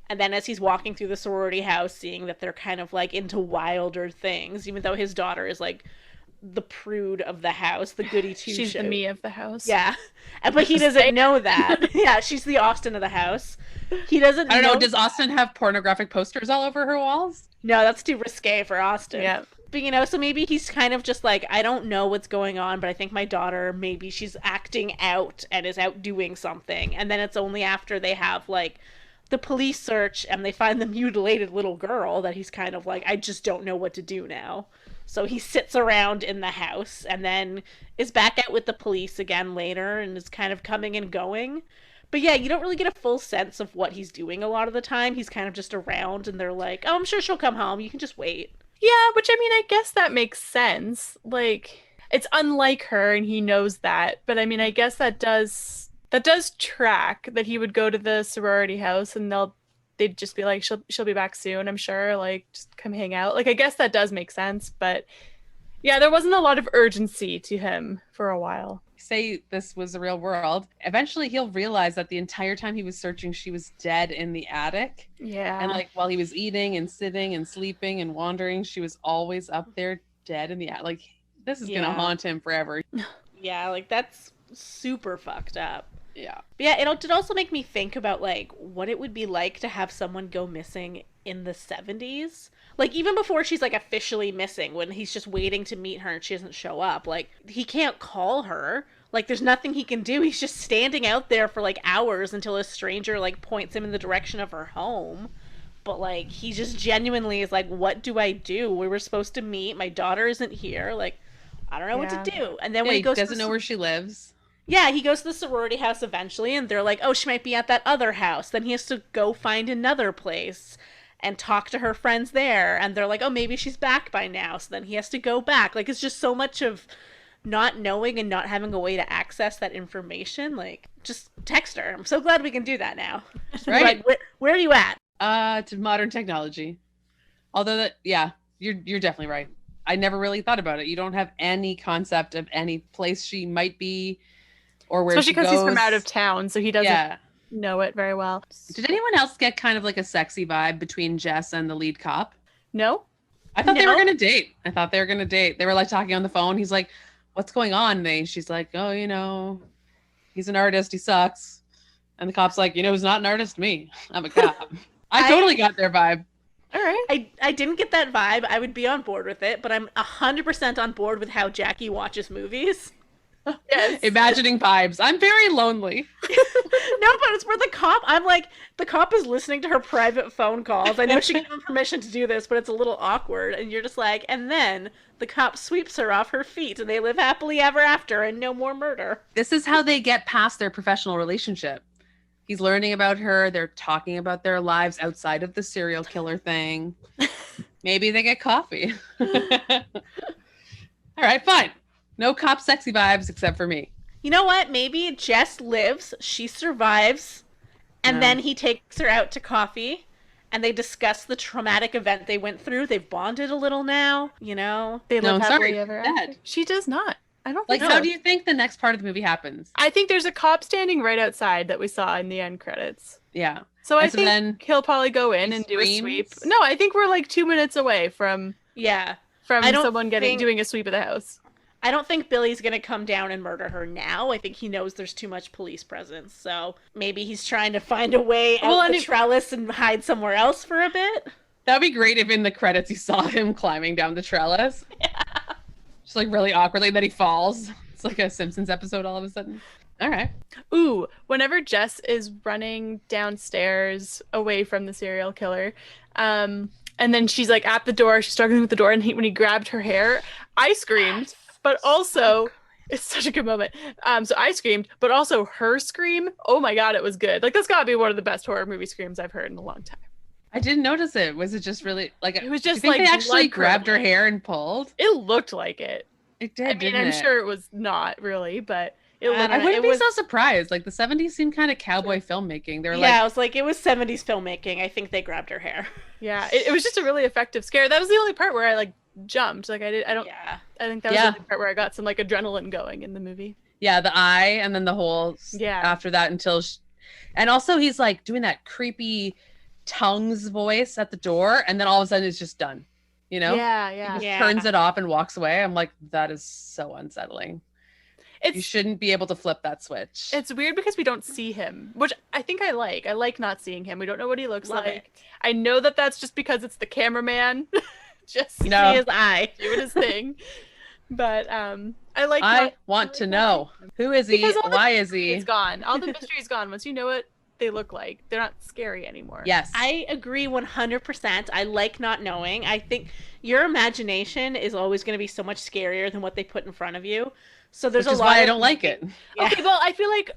And then as he's walking through the sorority house, seeing that they're kind of, like, into wilder things, even though his daughter is, like, the prude of the house, the goody two-shoes. She's the me of the house. Yeah. But he doesn't know that. Yeah, she's the Austin of the house. He doesn't I don't know. Does Austin have pornographic posters all over her walls? No, that's too risque for Austin. Yeah. But, you know, so maybe he's kind of just like, I don't know what's going on, but I think my daughter, maybe she's acting out and is out doing something. And then it's only after they have, like, the police search and they find the mutilated little girl that he's kind of like, I just don't know what to do now. So he sits around in the house and then is back out with the police again later and is kind of coming and going. But yeah, you don't really get a full sense of what he's doing a lot of the time. He's kind of just around and they're like, oh, I'm sure she'll come home. You can just wait. Yeah, which I mean, I guess that makes sense. Like, it's unlike her, and he knows that. But I mean, I guess that does track that he would go to the sorority house, and they'd just be like, she'll be back soon, I'm sure. Like, just come hang out. Like, I guess that does make sense. But yeah, there wasn't a lot of urgency to him for a while. Say this was the real world. Eventually, he'll realize that the entire time he was searching, she was dead in the attic. Yeah. And like while he was eating and sitting and sleeping and wandering, she was always up there dead in the attic. Like, this is gonna haunt him forever. Yeah, like that's super fucked up. Yeah. But yeah, it did also make me think about like what it would be like to have someone go missing in the 70s. Like even before she's like officially missing, when he's just waiting to meet her and she doesn't show up. Like he can't call her. Like there's nothing he can do. He's just standing out there for like hours until a stranger like points him in the direction of her home. But like he just genuinely is like, what do I do? We were supposed to meet. My daughter isn't here. Like I don't know what to do. And then when he goes doesn't know where she lives. Yeah, he goes to the sorority house eventually, and they're like, oh, she might be at that other house. Then he has to go find another place and talk to her friends there. And they're like, oh, maybe she's back by now. So then he has to go back. Like, it's just so much of not knowing and not having a way to access that information. Like, just text her. I'm so glad we can do that now. Right? Like, where are you at? To modern technology. Although you're definitely right. I never really thought about it. You don't have any concept of any place she might be. Or where especially because he's from out of town, so he doesn't know it very well. Did anyone else get kind of like a sexy vibe between Jess and the lead cop? No. I thought they were gonna date. They were like talking on the phone. He's like, "What's going on?" She's like, "Oh, he's an artist. He sucks." And the cop's like, "Who's not an artist? Me. I'm a cop." I totally got their vibe. All right. I didn't get that vibe. I would be on board with it, but I'm 100% on board with how Jackie watches movies. Yes. Imagining vibes. I'm very lonely. No, but it's for the cop. I'm like, the cop is listening to her private phone calls. I know she gave him permission to do this, but it's a little awkward. And you're just like, and then the cop sweeps her off her feet and they live happily ever after and no more murder. This is how they get past their professional relationship. He's learning about her. They're talking about their lives outside of the serial killer thing. Maybe they get coffee. All right, fine. No cop sexy vibes except for me. You know what? Maybe Jess lives, she survives, and then he takes her out to coffee, and they discuss the traumatic event they went through. They've bonded a little now, They live happily ever after. She does not. I don't think so. How do you think the next part of the movie happens? I think there's a cop standing right outside that we saw in the end credits. Yeah. So I think he'll probably go in and do a sweep. No, I think we're like 2 minutes away from someone doing a sweep of the house. I don't think Billy's going to come down and murder her now. I think he knows there's too much police presence. So maybe he's trying to find a way out the trellis and hide somewhere else for a bit. That'd be great if in the credits you saw him climbing down the trellis. Yeah. Just like really awkwardly that he falls. It's like a Simpsons episode all of a sudden. All right. Ooh, whenever Jess is running downstairs away from the serial killer, and then she's like at the door, she's struggling with the door, and when he grabbed her hair, I screamed. But also, it's such a good moment. So I screamed, but also her scream. Oh my God, it was good. Like, that's gotta be one of the best horror movie screams I've heard in a long time. I didn't notice it. Was it just really like? It was just do you think they actually grabbed her hair and pulled. It looked like it. It did. I'm sure it was not really, but it looked. I wouldn't be so surprised. Like the 70s seemed kind of cowboy filmmaking. They were I was like, it was 70s filmmaking. I think they grabbed her hair. Yeah, it was just a really effective scare. That was the only part where I like jumped. Like I think that was the only part where I got some like adrenaline going in the movie. Yeah, the eye, and then the whole after that until and also he's like doing that creepy tongues voice at the door, and then all of a sudden it's just done. He just turns it off and walks away. I'm like, that is so unsettling. You shouldn't be able to flip that switch. It's weird because we don't see him, which I think I like. I like not seeing him. We don't know what he looks like. I know that that's just because it's the cameraman. Just see his eye doing his thing. But I want to know. Who is he? Why is he? It's gone. All the mystery's gone. Once you know it, they look like. They're not scary anymore. Yes. I agree 100%. I like not knowing. I think your imagination is always going to be so much scarier than what they put in front of you. So there's Which a is lot why I of don't like it. Yeah. Okay, well, I feel like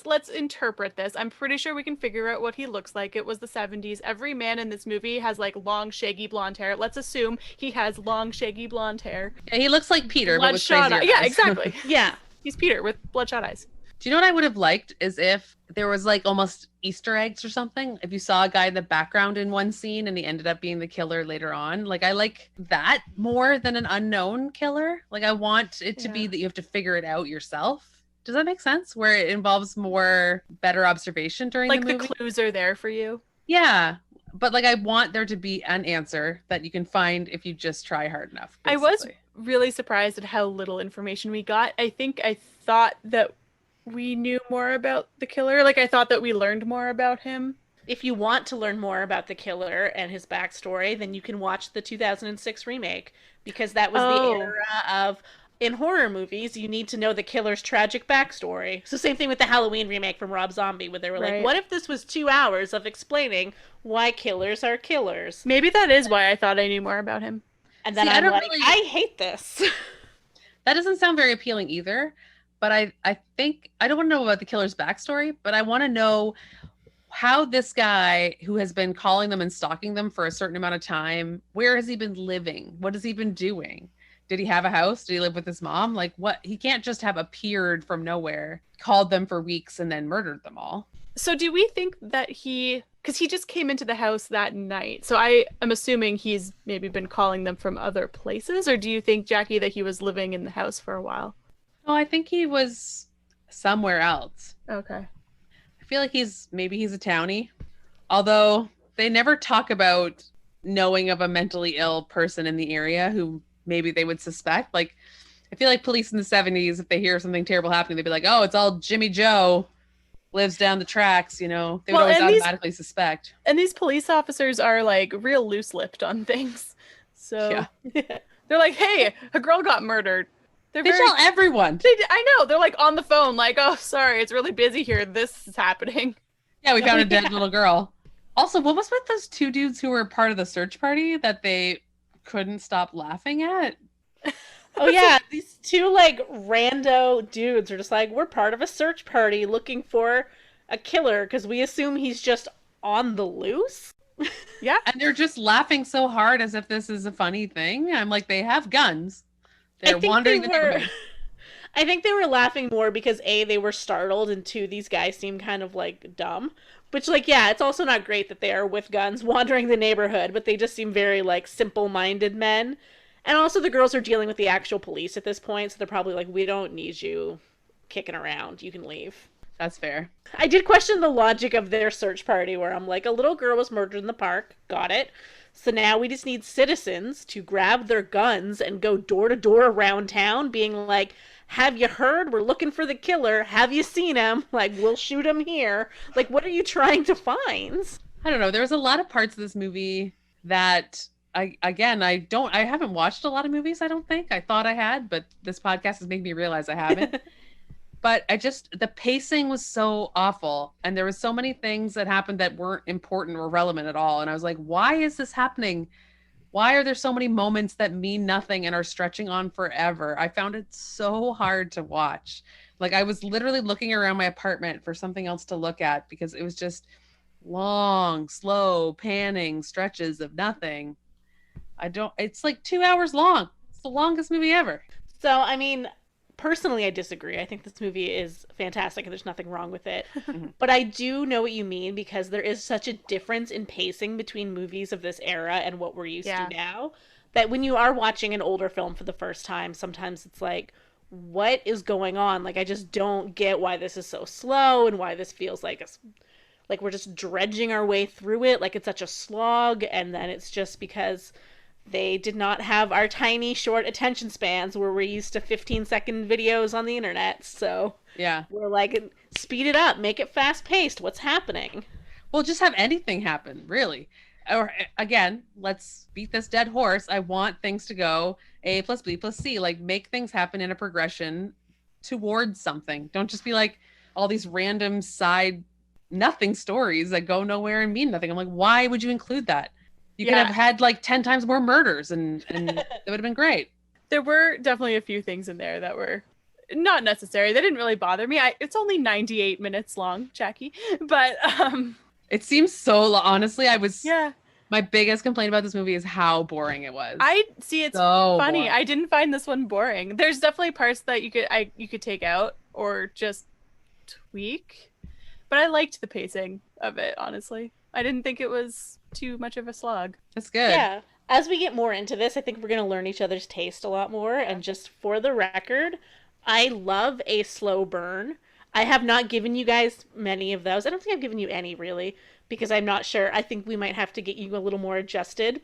let's interpret this. I'm pretty sure we can figure out what he looks like. It was the 70s. Every man in this movie has like long, shaggy blonde hair. Let's assume he has long, shaggy blonde hair. Yeah, he looks like Peter, but with Bloodshot crazier eyes. Yeah, eyes. exactly. Yeah. He's Peter with bloodshot eyes. Do you know what I would have liked is if there was like almost Easter eggs or something? If you saw a guy in the background in one scene and he ended up being the killer later on. Like I like that more than an unknown killer. Like I want it to be that you have to figure it out yourself. Does that make sense? Where it involves more better observation during Like the movie? the clues are there for you. Yeah. But like I want there to be an answer that you can find if you just try hard enough. I was basically. really surprised at how little information we got. I think I thought that we knew more about the killer. Like I thought that we learned more about him. If you want to learn more about the killer and his backstory, then you can watch the 2006 remake, because that was the era of, in horror movies, you need to know the killer's tragic backstory. So same thing with the Halloween remake from Rob Zombie, where they were like, what if this was 2 hours of explaining why killers are killers? Maybe that is why I thought I knew more about him. And then I'm like, I hate this. That doesn't sound very appealing either. But I think, I don't want to know about the killer's backstory, but I want to know how this guy who has been calling them and stalking them for a certain amount of time, where has he been living? What has he been doing? Did he have a house? Did he live with his mom? Like what? He can't just have appeared from nowhere, called them for weeks and then murdered them all. So do we think that because he just came into the house that night, so I am assuming he's maybe been calling them from other places, or do you think, Jackie, that he was living in the house for a while? No, I think he was somewhere else. Okay. I feel like maybe he's a townie. Although they never talk about knowing of a mentally ill person in the area who maybe they would suspect. Like, I feel like police in the 70s, if they hear something terrible happening, they'd be like, oh, it's all Jimmy Joe lives down the tracks, you know? They would always automatically suspect. And these police officers are like real loose-lipped on things. So Yeah. they're like, hey, a girl got murdered. They tell everyone. I know. They're like on the phone, like, oh, sorry, it's really busy here. This is happening. Yeah, we found a dead little girl. Also, what was with those two dudes who were part of the search party that they couldn't stop laughing at? Oh yeah, these two like rando dudes are just like, we're part of a search party looking for a killer because we assume he's just on the loose. Yeah. And they're just laughing so hard as if this is a funny thing. I'm like, they have guns. They're wandering the neighborhood. I think they were laughing more because A, they were startled, and 2, these guys seem kind of like dumb. Which, like, yeah, it's also not great that they are with guns wandering the neighborhood, but they just seem very like simple-minded men. And also the girls are dealing with the actual police at this point, so they're probably like, we don't need you kicking around. You can leave. That's fair. I did question the logic of their search party, where I'm like, a little girl was murdered in the park. Got it. So now we just need citizens to grab their guns and go door to door around town being like, have you heard? We're looking for the killer. Have you seen him? Like, we'll shoot him here. Like, what are you trying to find? I don't know. There was a lot of parts of this movie that I haven't watched a lot of movies, I don't think. I thought I had, but this podcast has made me realize I haven't. But the pacing was so awful. And there was so many things that happened that weren't important or relevant at all. And I was like, why is this happening? Why are there so many moments that mean nothing and are stretching on forever? I found it so hard to watch. Like I was literally looking around my apartment for something else to look at because it was just long, slow, panning stretches of nothing. It's like 2 hours long. It's the longest movie ever. So, I mean, personally, I disagree. I think this movie is fantastic and there's nothing wrong with it. But I do know what you mean because there is such a difference in pacing between movies of this era and what we're used to now, that when you are watching an older film for the first time, sometimes it's like, what is going on? Like, I just don't get why this is so slow and why this feels like we're just dredging our way through it. Like, it's such a slog. And then it's just because they did not have our tiny, short attention spans where we're used to 15-second videos on the internet. So yeah, we're like, speed it up, make it fast-paced. What's happening? Well, just have anything happen, really. Or again, let's beat this dead horse. I want things to go A plus B plus C. Like, make things happen in a progression towards something. Don't just be like all these random side nothing stories that go nowhere and mean nothing. I'm like, why would you include that? You could have had like 10 times more murders and it would have been great. There were definitely a few things in there that were not necessary. They didn't really bother me. It's only 98 minutes long, Jackie. But it seems so honestly, yeah. My biggest complaint about this movie is how boring it was. I see it's so funny. boring. I didn't find this one boring. There's definitely parts that you could take out or just tweak. But I liked the pacing of it, honestly. I didn't think it was too much of a slog. That's good. Yeah. As we get more into this, I think we're going to learn each other's taste a lot more. And just for the record, I love a slow burn. I have not given you guys many of those. I don't think I've given you any, really, because I'm not sure. I think we might have to get you a little more adjusted.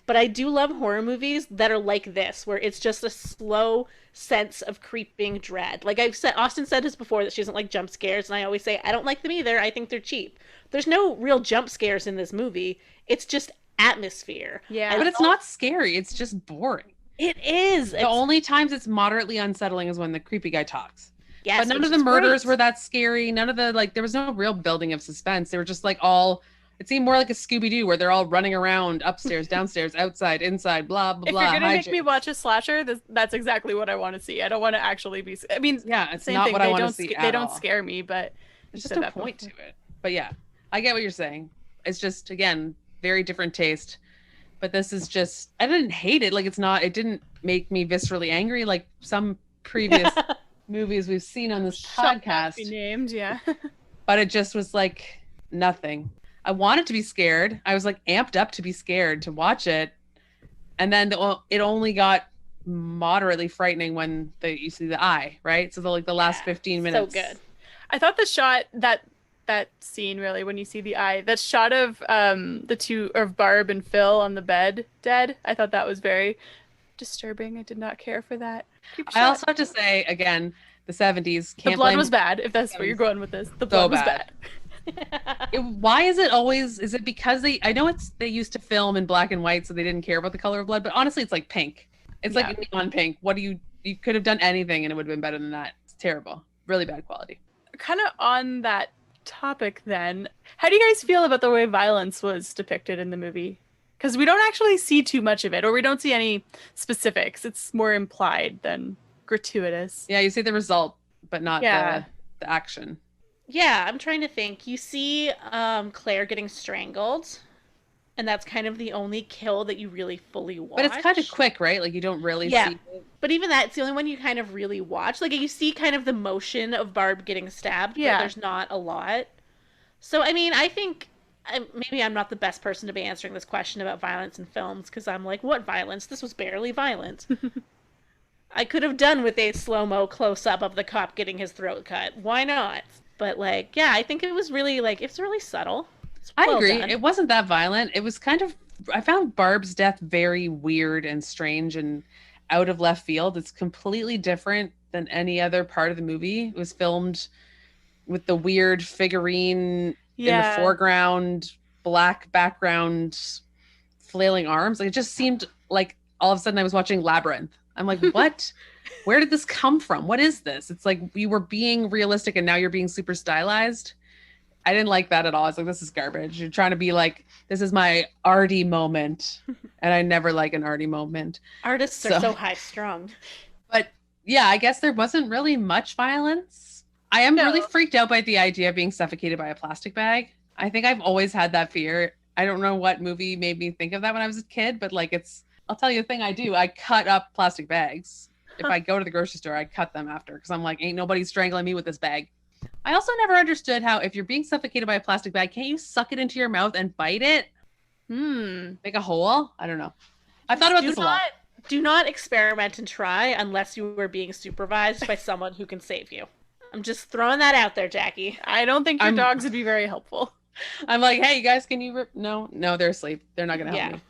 But I do love horror movies that are like this, where it's just a slow sense of creeping dread. Like I've said, Austin said this before, that she doesn't like jump scares, and I always say, I don't like them either. I think they're cheap. There's no real jump scares in this movie. It's just atmosphere. Yeah. But it's not scary. It's just boring. It is. The only times it's moderately unsettling is when the creepy guy talks. Yes, but none of the murders were that scary. None of the, like, there was no real building of suspense. They were just like all, it seemed more like a Scooby-Doo where they're all running around upstairs, downstairs, outside, inside, blah, blah, blah. If you're going to make me watch a slasher, that's exactly what I want to see. I don't want to actually be, I mean, yeah, it's same not thing. what I want to see They don't scare me, but there's just no point to it. But yeah, I get what you're saying. It's just, again, very different taste. But this is just, I didn't hate it. Like, it didn't make me viscerally angry like some previous movies we've seen on this podcast. Be named, yeah. But it just was like nothing. I wanted to be scared. I was like amped up to be scared to watch it. And then it only got moderately frightening when you see the eye, right? So the last 15 minutes. So good. I thought the shot, that scene really, when you see the eye, that shot of the two, of Barb and Phil on the bed dead, I thought that was very disturbing. I did not care for that. I also have to say, again, the 70s. The blood was bad, if that's where you're going with this. The blood was bad. Why is it always, is it because I know they used to film in black and white, so they didn't care about the color of blood, but honestly, it's like pink. It's like neon pink. You could have done anything and it would have been better than that. It's terrible. Really bad quality. Kind of on that topic then, how do you guys feel about the way violence was depicted in the movie? Because we don't actually see too much of it, or we don't see any specifics. It's more implied than gratuitous. Yeah, you see the result, but not the action. Yeah, I'm trying to think. You see Claire getting strangled, and that's kind of the only kill that you really fully watch. But it's kind of quick, right? Like, you don't really see it. But even that, it's the only one you kind of really watch. Like, you see kind of the motion of Barb getting stabbed, but there's not a lot. So, I mean, I think maybe I'm not the best person to be answering this question about violence in films, because I'm like, what violence? This was barely violent. I could have done with a slow-mo close-up of the cop getting his throat cut. Why not? But, like, yeah, I think it was really, it's really subtle. I agree. Done. It wasn't that violent. It was kind of, I found Barb's death very weird and strange and out of left field. It's completely different than any other part of the movie. It was filmed with the weird figurine in the foreground, black background, flailing arms. Like, it just seemed like all of a sudden I was watching Labyrinth. I'm like, what? Where did this come from? What is this? It's like you were being realistic and now you're being super stylized. I didn't like that at all. I was like, this is garbage. You're trying to be like, this is my arty moment. And I never like an arty moment. Artists are so high strung. But yeah, I guess there wasn't really much violence. I am really freaked out by the idea of being suffocated by a plastic bag. I think I've always had that fear. I don't know what movie made me think of that when I was a kid, but like I'll tell you the thing I do. I cut up plastic bags. If I go to the grocery store, I cut them after because I'm like, ain't nobody strangling me with this bag. I also never understood how if you're being suffocated by a plastic bag, can't you suck it into your mouth and bite it? Make a hole? I don't know. I thought about this a lot. Do not experiment and try unless you were being supervised by someone who can save you. I'm just throwing that out there, Jackie. I don't think your dogs would be very helpful. I'm like, hey, you guys, can you No, they're asleep. They're not going to help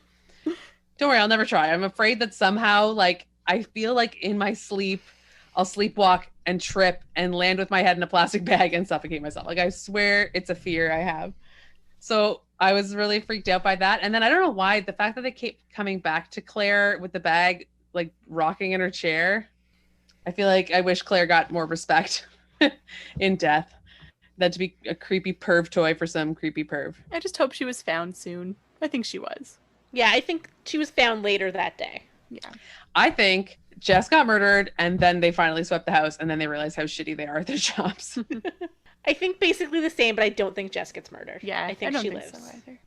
me. Don't worry, I'll never try. I'm afraid that somehow, like, I feel like in my sleep, I'll sleepwalk and trip and land with my head in a plastic bag and suffocate myself. Like, I swear it's a fear I have. So I was really freaked out by that. And then I don't know why, the fact that they keep coming back to Claire with the bag, like rocking in her chair. I feel like I wish Claire got more respect in death. that to be a creepy perv toy for some creepy perv. I just hope she was found soon. I think she was. Yeah, I think she was found later that day. Yeah. I think Jess got murdered, and then they finally swept the house, and then they realized how shitty they are at their jobs. I think basically the same, but I don't think Jess gets murdered. Yeah, I think don't she think lives. so either.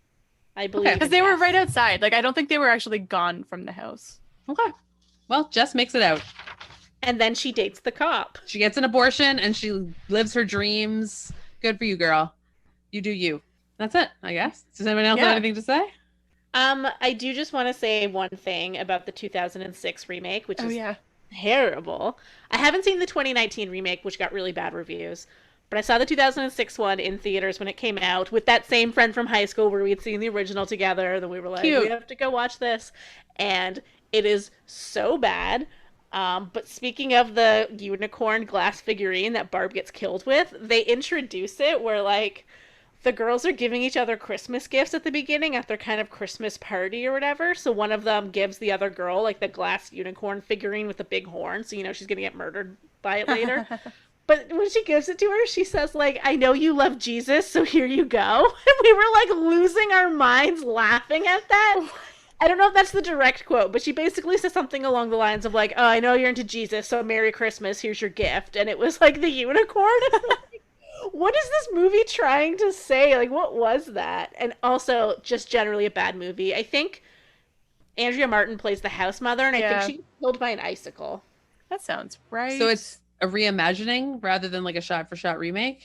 I believe Because they were right outside. Like, I don't think they were actually gone from the house. Okay. Well, Jess makes it out. And then she dates the cop. She gets an abortion, and she lives her dreams. Good for you, girl. You do you. That's it, I guess. Does anyone else have anything to say? I do just want to say one thing about the 2006 remake, which is terrible. I haven't seen the 2019 remake, which got really bad reviews. But I saw the 2006 one in theaters when it came out with that same friend from high school where we had seen the original together. Then we were like, we have to go watch this. And it is so bad. But speaking of the unicorn glass figurine that Barb gets killed with, they introduce it where, like, the girls are giving each other Christmas gifts at the beginning at their kind of Christmas party or whatever. So one of them gives the other girl, like, the glass unicorn figurine with the big horn. So, you know, she's going to get murdered by it later. But when she gives it to her, she says, like, I know you love Jesus, so here you go. And we were, like, losing our minds laughing at that. I don't know if that's the direct quote, but she basically says something along the lines of, like, oh, I know you're into Jesus, so Merry Christmas, here's your gift. And it was, like, the unicorn. What is this movie trying to say? Like, what was that? And also, just generally a bad movie. I think Andrea Martin plays the house mother, and I think she was killed by an icicle. That sounds right. So it's a reimagining rather than, like, a shot-for-shot remake?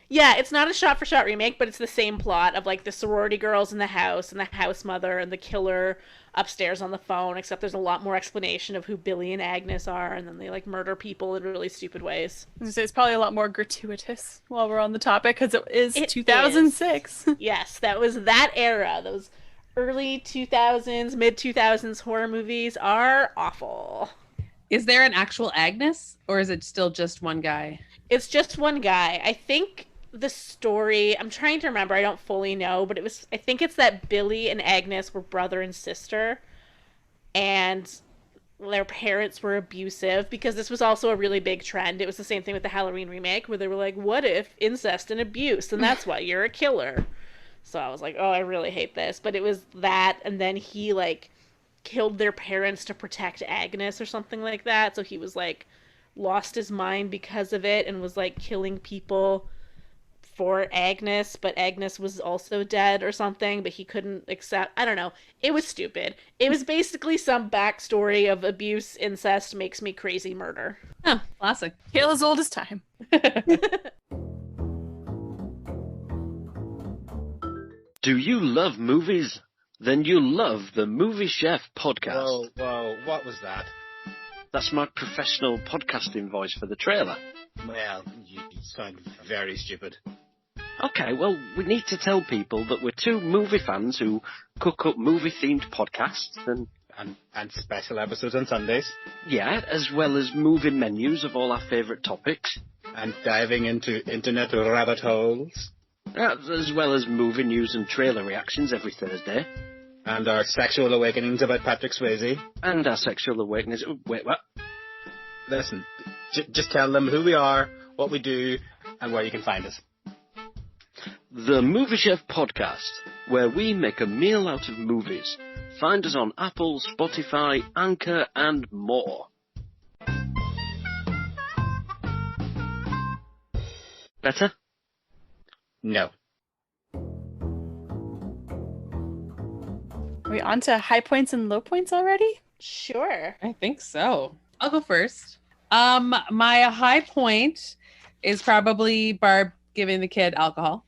Yeah, it's not a shot-for-shot remake, but it's the same plot of, like, the sorority girls in the house and the house mother and the killer upstairs on the phone, except there's a lot more explanation of who Billy and Agnes are, and then they, like, murder people in really stupid ways. It's probably a lot more gratuitous while we're on the topic, because it is 2006. Yes, that was that era. Those early 2000s, mid-2000s horror movies are awful. Is there an actual Agnes, or is it still just one guy? It's just one guy. I think the story, I'm trying to remember, I don't fully know, but I think it's that Billy and Agnes were brother and sister, and their parents were abusive, because this was also a really big trend. It was the same thing with the Halloween remake, where they were like, what if incest and abuse, and that's why you're a killer? So I was like, oh, I really hate this. But it was that, and then he, like, killed their parents to protect Agnes or something like that, so he was, like, lost his mind because of it, and was, like, killing people for Agnes, but Agnes was also dead or something, but he couldn't accept. I don't know. It was stupid. It was basically some backstory of abuse, incest, makes me crazy murder. Oh, classic. Tale as old as time. Do you love movies? Then you'll love the Movie Chef podcast. Whoa, what was that? That's my professional podcasting voice for the trailer. Well, you sound very stupid. Okay, well, we need to tell people that we're two movie fans who cook up movie-themed podcasts and special episodes on Sundays. Yeah, as well as movie menus of all our favourite topics. And diving into internet rabbit holes. As well as movie news and trailer reactions every Thursday. And our sexual awakenings about Patrick Swayze. And our sexual awakenings... Wait, what? Listen, just tell them who we are, what we do, and where you can find us. The Movie Chef Podcast, where we make a meal out of movies. Find us on Apple, Spotify, Anchor, and more. Better? No. Are we on to high points and low points already? Sure. I think so. I'll go first. My high point is probably Barb giving the kid alcohol.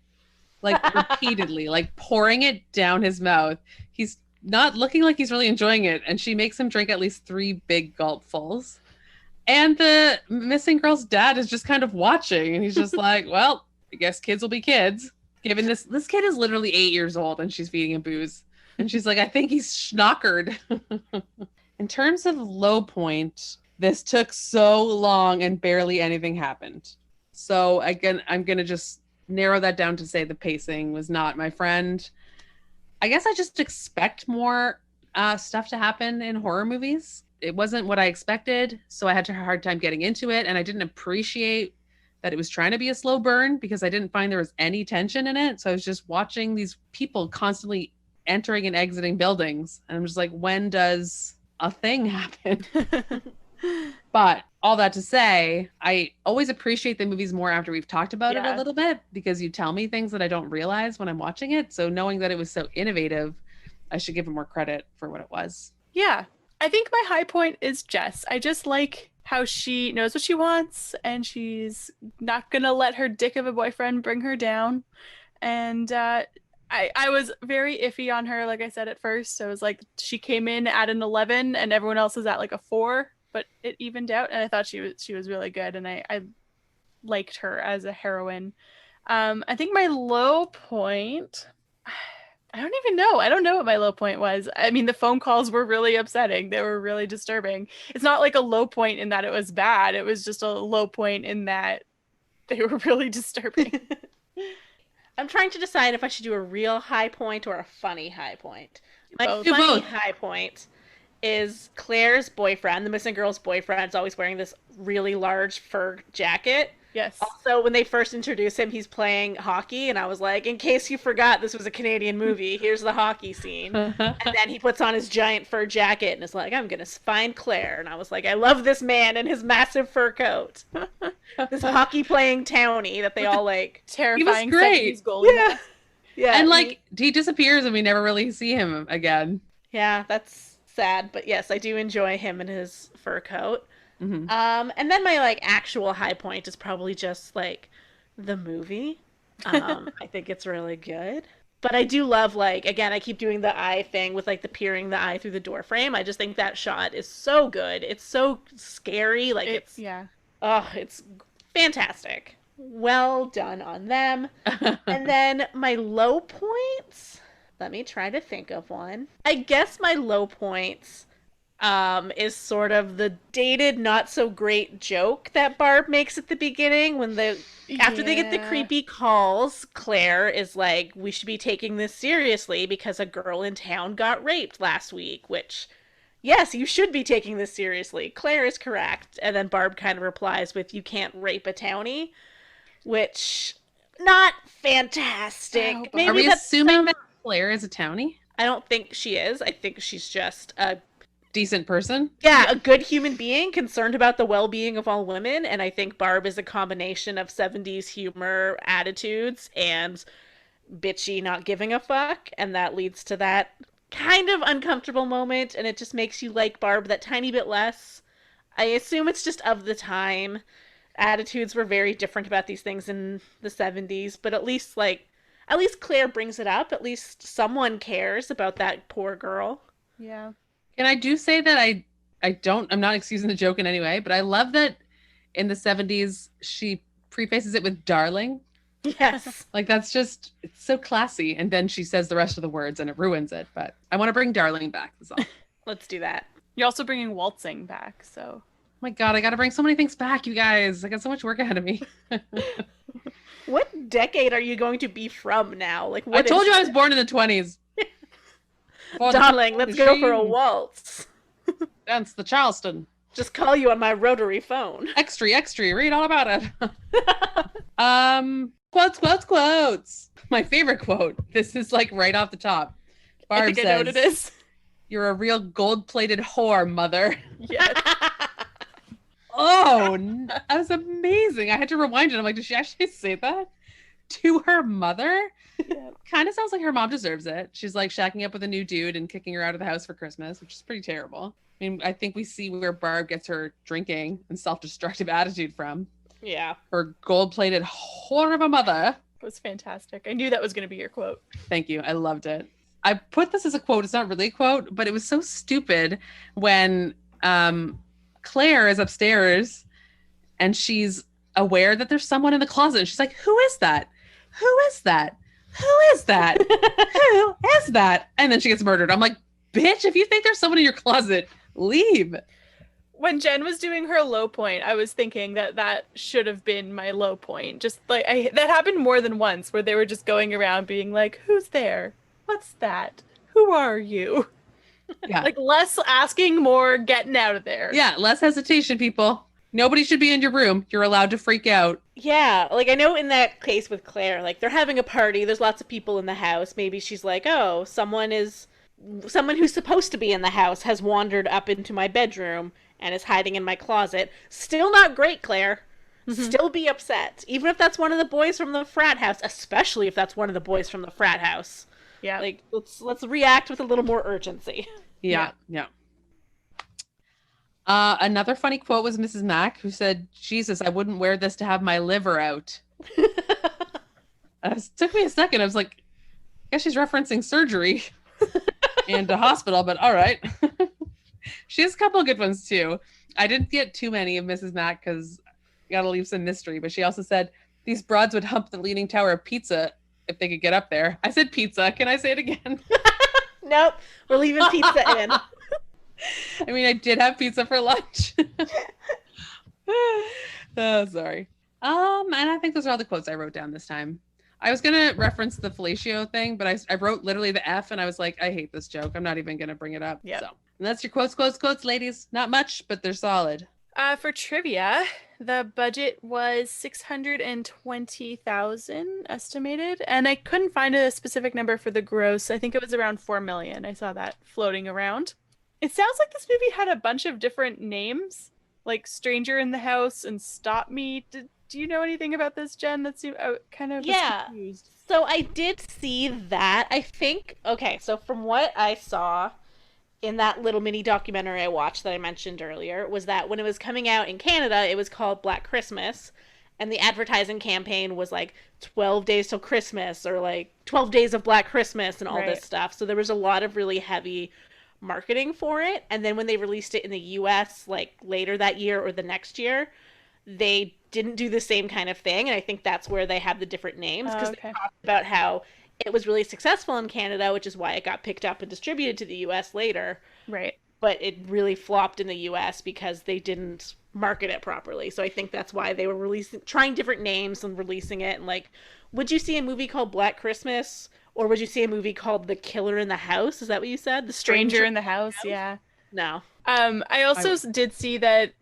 Like, repeatedly, like pouring it down his mouth. He's not looking like he's really enjoying it, and she makes him drink at least 3 big gulpfuls. And the missing girl's dad is just kind of watching, and he's just like, well, I guess kids will be kids. Given this kid is literally 8 years old, and she's feeding him booze. And she's like, I think he's schnockered. In terms of low point, this took so long and barely anything happened. So again, I'm going to just narrow that down to say the pacing was not my friend. I guess I just expect more stuff to happen in horror movies. It wasn't what I expected, so I had a hard time getting into it, and I didn't appreciate that it was trying to be a slow burn because I didn't find there was any tension in it. So I was just watching these people constantly entering and exiting buildings. And I'm just like, when does a thing happen? But all that to say, I always appreciate the movies more after we've talked about it a little bit, because you tell me things that I don't realize when I'm watching it. So knowing that it was so innovative, I should give it more credit for what it was. Yeah. I think my high point is Jess. I just like how she knows what she wants and she's not gonna let her dick of a boyfriend bring her down. And I was very iffy on her, like I said at first. I was like, she came in at an 11 and everyone else is at like a 4, but it evened out, and I thought she was really good, and I liked her as a heroine. I think my low point, I don't even know. I don't know what my low point was. I mean, the phone calls were really upsetting. They were really disturbing. It's not like a low point in that it was bad. It was just a low point in that they were really disturbing. I'm trying to decide if I should do a real high point or a funny high point. My Both. funny high point is Claire's boyfriend, the missing girl's boyfriend, is always wearing this really large fur jacket. Yes. Also, when they first introduce him, he's playing hockey, and I was like, in case you forgot this was a Canadian movie, here's the hockey scene. And then he puts on his giant fur jacket and is like, I'm gonna find Claire. And I was like, I love this man and his massive fur coat. This hockey-playing townie that they all like. Terrifying. He was great. Goalie. Yeah. Yeah. And like, he disappears and we never really see him again. Yeah, that's sad. But yes, I do enjoy him and his fur coat. Mm-hmm. And then my like actual high point is probably just like the movie. I think it's really good. But I do love, like, again, I keep doing the eye thing with like the peering the eye through the door frame. I just think that shot is so good. It's so scary. Like it's fantastic. Well done on them. And then my low points, let me try to think of one. I guess my low points is sort of the dated, not so great joke that Barb makes at the beginning when after they get the creepy calls, Claire is like, we should be taking this seriously because a girl in town got raped last week, which, yes, you should be taking this seriously. Claire is correct. And then Barb kind of replies with, you can't rape a townie, which, not fantastic. Maybe are we assuming that Claire is a townie? I don't think she is. I think she's just a decent person. Yeah, a good human being concerned about the well-being of all women, and I think Barb is a combination of 70s humor attitudes and bitchy not giving a fuck, and that leads to that kind of uncomfortable moment, and it just makes you like Barb that tiny bit less. I assume it's just of the time. Attitudes were very different about these things in the 70s, but at least Claire brings it up. At least someone cares about that poor girl. Yeah. And I do say that I'm not excusing the joke in any way, but I love that in the 70s, she prefaces it with darling. Yes. Like, that's just, it's so classy. And then she says the rest of the words and it ruins it. But I want to bring darling back. That's all. Let's do that. You're also bringing waltzing back, so. Oh my God, I got to bring so many things back, you guys. I got so much work ahead of me. What decade are you going to be from now? Like, I told you I was born in the 20s. Darling, let's go for a waltz. Dance the Charleston. Just call you on my rotary phone. Extra, read all about it. Quotes. My favorite quote. This is like right off the top. Barb I think says, I know what it is. You're a real gold-plated whore, mother. Yes. That was amazing. I had to rewind it. I'm like, did she actually say that to her mother? Yeah. Kind of sounds like her mom deserves it. She's like shacking up with a new dude and kicking her out of the house for Christmas, which is pretty terrible. I mean, I think we see where Barb gets her drinking and self-destructive attitude from. Yeah. Her gold-plated whore of a mother. It was fantastic. I knew that was going to be your quote. Thank you. I loved it. I put this as a quote. It's not really a quote, but it was so stupid when Claire is upstairs and she's aware that there's someone in the closet. And she's like, who is that? Who is that? Who is that? Who is that? And then she gets murdered. I'm like, bitch, if you think there's someone in your closet, leave. When Jen was doing her low point, I was thinking that should have been my low point. Just like that happened more than once where they were just going around being like, who's there? What's that? Who are you? Yeah. Like less asking, more getting out of there. Yeah, less hesitation, people. Nobody should be in your room. You're allowed to freak out. Yeah, like I know in that case with Claire, like they're having a party, there's lots of people in the house. Maybe she's like, "Oh, someone who's supposed to be in the house has wandered up into my bedroom and is hiding in my closet." Still not great, Claire. Still be upset, even if that's one of the boys from the frat house, especially if that's one of the boys from the frat house. Yeah. Like let's react with a little more urgency. Yeah. Another funny quote was Mrs. Mack, who said, "Jesus, I wouldn't wear this to have my liver out." It took me a second. I was like, I guess she's referencing surgery and a hospital, but all right. She has a couple of good ones too. I didn't get too many of Mrs. Mack because you gotta leave some mystery, but she also said, "These broads would hump the Leaning Tower of Pizza if they could get up there." I said pizza. Can I say it again? Nope, we're leaving pizza in. I mean, I did have pizza for lunch. Oh, sorry. And I think those are all the quotes I wrote down this time. I was gonna reference the fellatio thing, but I wrote literally the F, and I was like, I hate this joke. I'm not even gonna bring it up. Yep. So, and that's your quotes, ladies. Not much, but they're solid. For trivia, the budget was 620,000 estimated, and I couldn't find a specific number for the gross. I think it was around 4 million. I saw that floating around. It sounds like this movie had a bunch of different names, like Stranger in the House and Stop Me. Do you know anything about this, Jen? That's kind of confused. So I did see that. I think, okay, so from what I saw in that little mini documentary I watched that I mentioned earlier, was that when it was coming out in Canada, it was called Black Christmas, and the advertising campaign was like 12 days till Christmas, or like 12 days of Black Christmas and all this stuff. So there was a lot of really heavy marketing for it, and then when they released it in the US like later that year or the next year, they didn't do the same kind of thing, and I think that's where they have the different names, because they talked about how it was really successful in Canada, which is why it got picked up and distributed to the US later. Right. But it really flopped in the US because they didn't market it properly. So I think that's why they were trying different names and releasing it. And like, would you see a movie called Black Christmas, or would you see a movie called The Killer in the House? Is that what you said? The Stranger in the House, yeah. No. I also did see that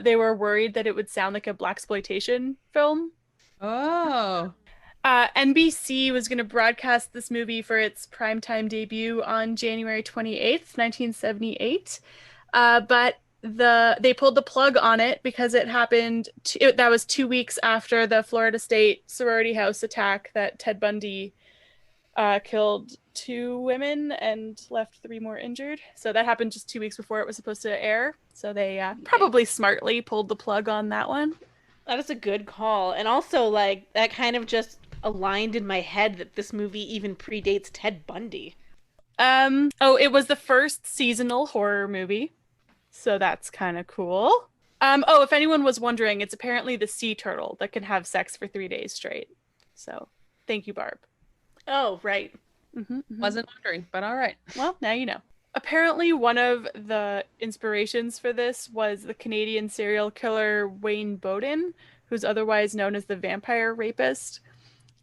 they were worried that it would sound like a blaxploitation film. Oh. NBC was going to broadcast this movie for its primetime debut on January 28th, 1978. But they pulled the plug on it because it happened, that was 2 weeks after the Florida State sorority house attack that Ted Bundy killed 2 women and left 3 more injured. So that happened just 2 weeks before it was supposed to air. So they probably smartly pulled the plug on that one. That is a good call. And also, like, that kind of just aligned in my head that this movie even predates Ted Bundy. It was the first seasonal horror movie. So that's kind of cool. If anyone was wondering, it's apparently the sea turtle that can have sex for 3 days straight. So thank you, Barb. Oh, right. Wasn't wondering, but all right. Well, now you know. Apparently, one of the inspirations for this was the Canadian serial killer Wayne Bowden, who's otherwise known as the vampire rapist.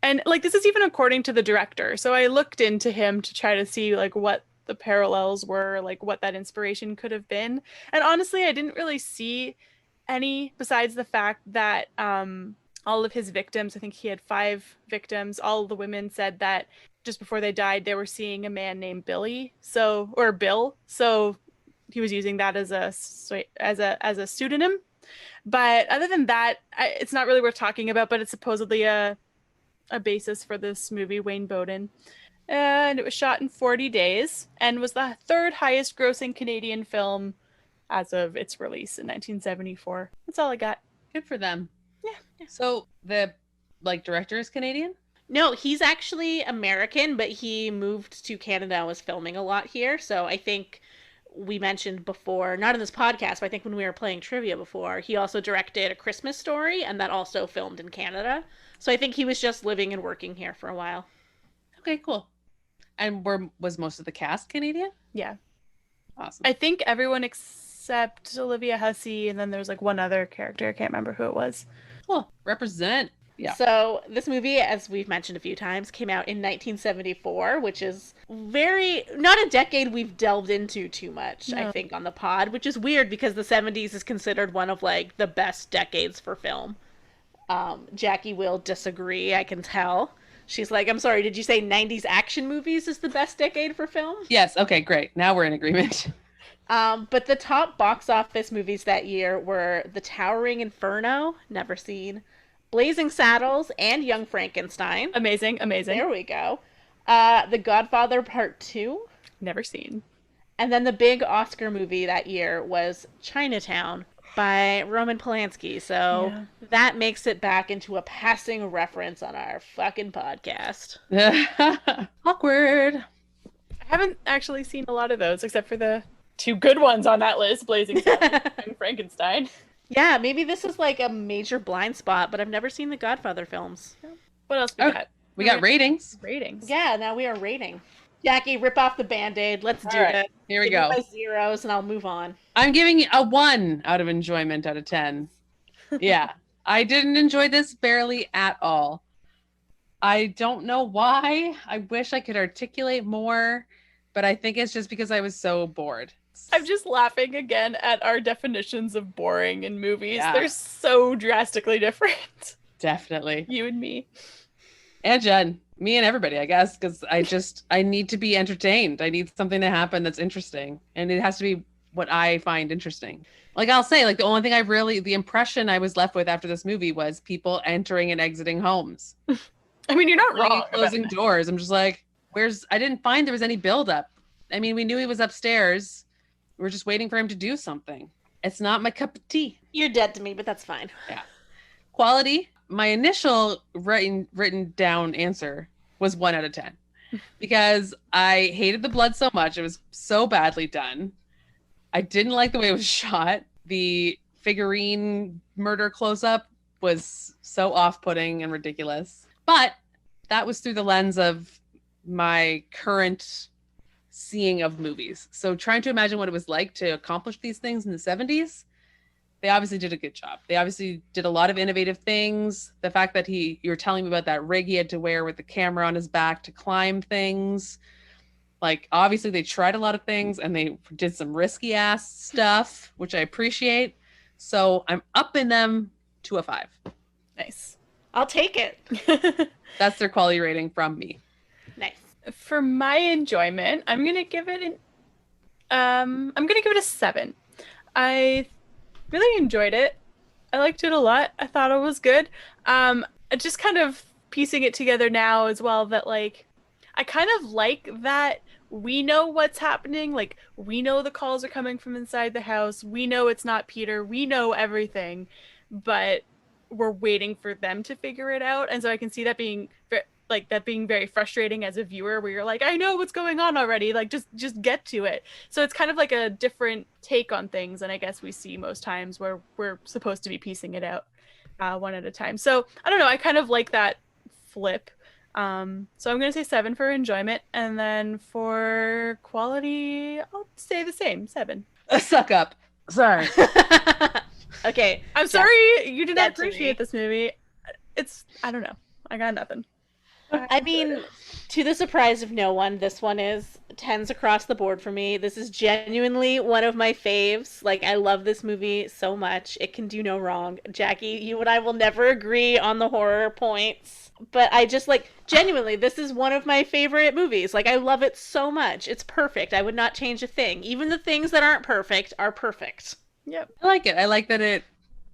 And like, this is even according to the director. So I looked into him to try to see like what the parallels were, like what that inspiration could have been. And honestly, I didn't really see any, besides the fact that all of his victims, I think he had 5 victims, all of the women said that just before they died, they were seeing a man named Bill. So he was using that as a pseudonym. But other than that, it's not really worth talking about, but it's supposedly a basis for this movie, Wayne Bowden. And it was shot in 40 days and was the 3rd highest grossing Canadian film as of its release in 1974. That's all I got. Good for them. Yeah. So the director is Canadian? No, he's actually American, but he moved to Canada and was filming a lot here. So I think we mentioned before, not in this podcast, but I think when we were playing trivia before, he also directed A Christmas Story, and that also filmed in Canada. So I think he was just living and working here for a while. Okay, cool. And was most of the cast Canadian? Yeah. Awesome. I think everyone except Olivia Hussey, and then there's like one other character. I can't remember who it was. Cool. Represent. Yeah. So this movie, as we've mentioned a few times, came out in 1974, which is not a decade we've delved into too much, I think, on the pod, which is weird because the 70s is considered one of, like, the best decades for film. Jackie will disagree, I can tell. She's like, I'm sorry, did you say 90s action movies is the best decade for film? Yes. Okay, great. Now we're in agreement. But the top box office movies that year were The Towering Inferno, never seen, Blazing Saddles, and Young Frankenstein. Amazing. There we go. The Godfather Part 2. Never seen. And then the big Oscar movie that year was Chinatown by Roman Polanski. So that makes it back into a passing reference on our fucking podcast. Awkward. I haven't actually seen a lot of those except for the 2 good ones on that list, Blazing Saddles and Frankenstein. Yeah, maybe this is like a major blind spot, but I've never seen the Godfather films. What else we got? We got ratings. Ratings. Yeah, now we are rating. Jackie, rip off the Band-Aid. Let's do it. Here we Give go. me my zeros and I'll move on. I'm giving it a 1 out of enjoyment out of 10. Yeah. I didn't enjoy this barely at all. I don't know why. I wish I could articulate more, but I think it's just because I was so bored. I'm just laughing again at our definitions of boring in movies. Yeah. They're so drastically different. Definitely. You and me. And Jen. Me and everybody, I guess, because I need to be entertained. I need something to happen that's interesting. And it has to be what I find interesting. Like I'll say, like the only thing the impression I was left with after this movie was people entering and exiting homes. I mean, you're not wrong. Closing doors. I'm just like, I didn't find there was any buildup. I mean, we knew he was upstairs. We were just waiting for him to do something. It's not my cup of tea. You're dead to me, but that's fine. Yeah. Quality. My initial written down answer was 1 out of 10 because I hated the blood so much. It was so badly done. I didn't like the way it was shot. The figurine murder close-up was so off-putting and ridiculous. But that was through the lens of my current seeing of movies. So trying to imagine what it was like to accomplish these things in the 70s, they obviously did a good job. They obviously did a lot of innovative things. The fact that you were telling me about that rig he had to wear with the camera on his back to climb things. Like, obviously they tried a lot of things and they did some risky ass stuff, which I appreciate. So I'm upping them to a 5. Nice. I'll take it. That's their quality rating from me. Nice. For my enjoyment, I'm gonna give it a 7. I really enjoyed it. I liked it a lot. I thought it was good. Just kind of piecing it together now as well that, like, I kind of like that we know what's happening. Like, we know the calls are coming from inside the house. We know it's not Peter. We know everything, but we're waiting for them to figure it out. And so I can see that being very frustrating as a viewer, where you're like, I know what's going on already. Like, just get to it. So it's kind of like a different take on things. And I guess we see most times where we're supposed to be piecing it out one at a time. So I don't know. I kind of like that flip. So I'm going to say 7 for enjoyment. And then for quality, I'll say the same, 7. Suck up. Sorry. Okay. I'm sorry you did not appreciate this movie. I don't know. I got nothing. I mean, to the surprise of no one, this one is 10s across the board for me. This is genuinely one of my faves. Like, I love this movie so much. It can do no wrong. Jackie, you and I will never agree on the horror points. But I just, like, genuinely, this is one of my favorite movies. Like, I love it so much. It's perfect. I would not change a thing. Even the things that aren't perfect are perfect. Yep. I like it. I like that it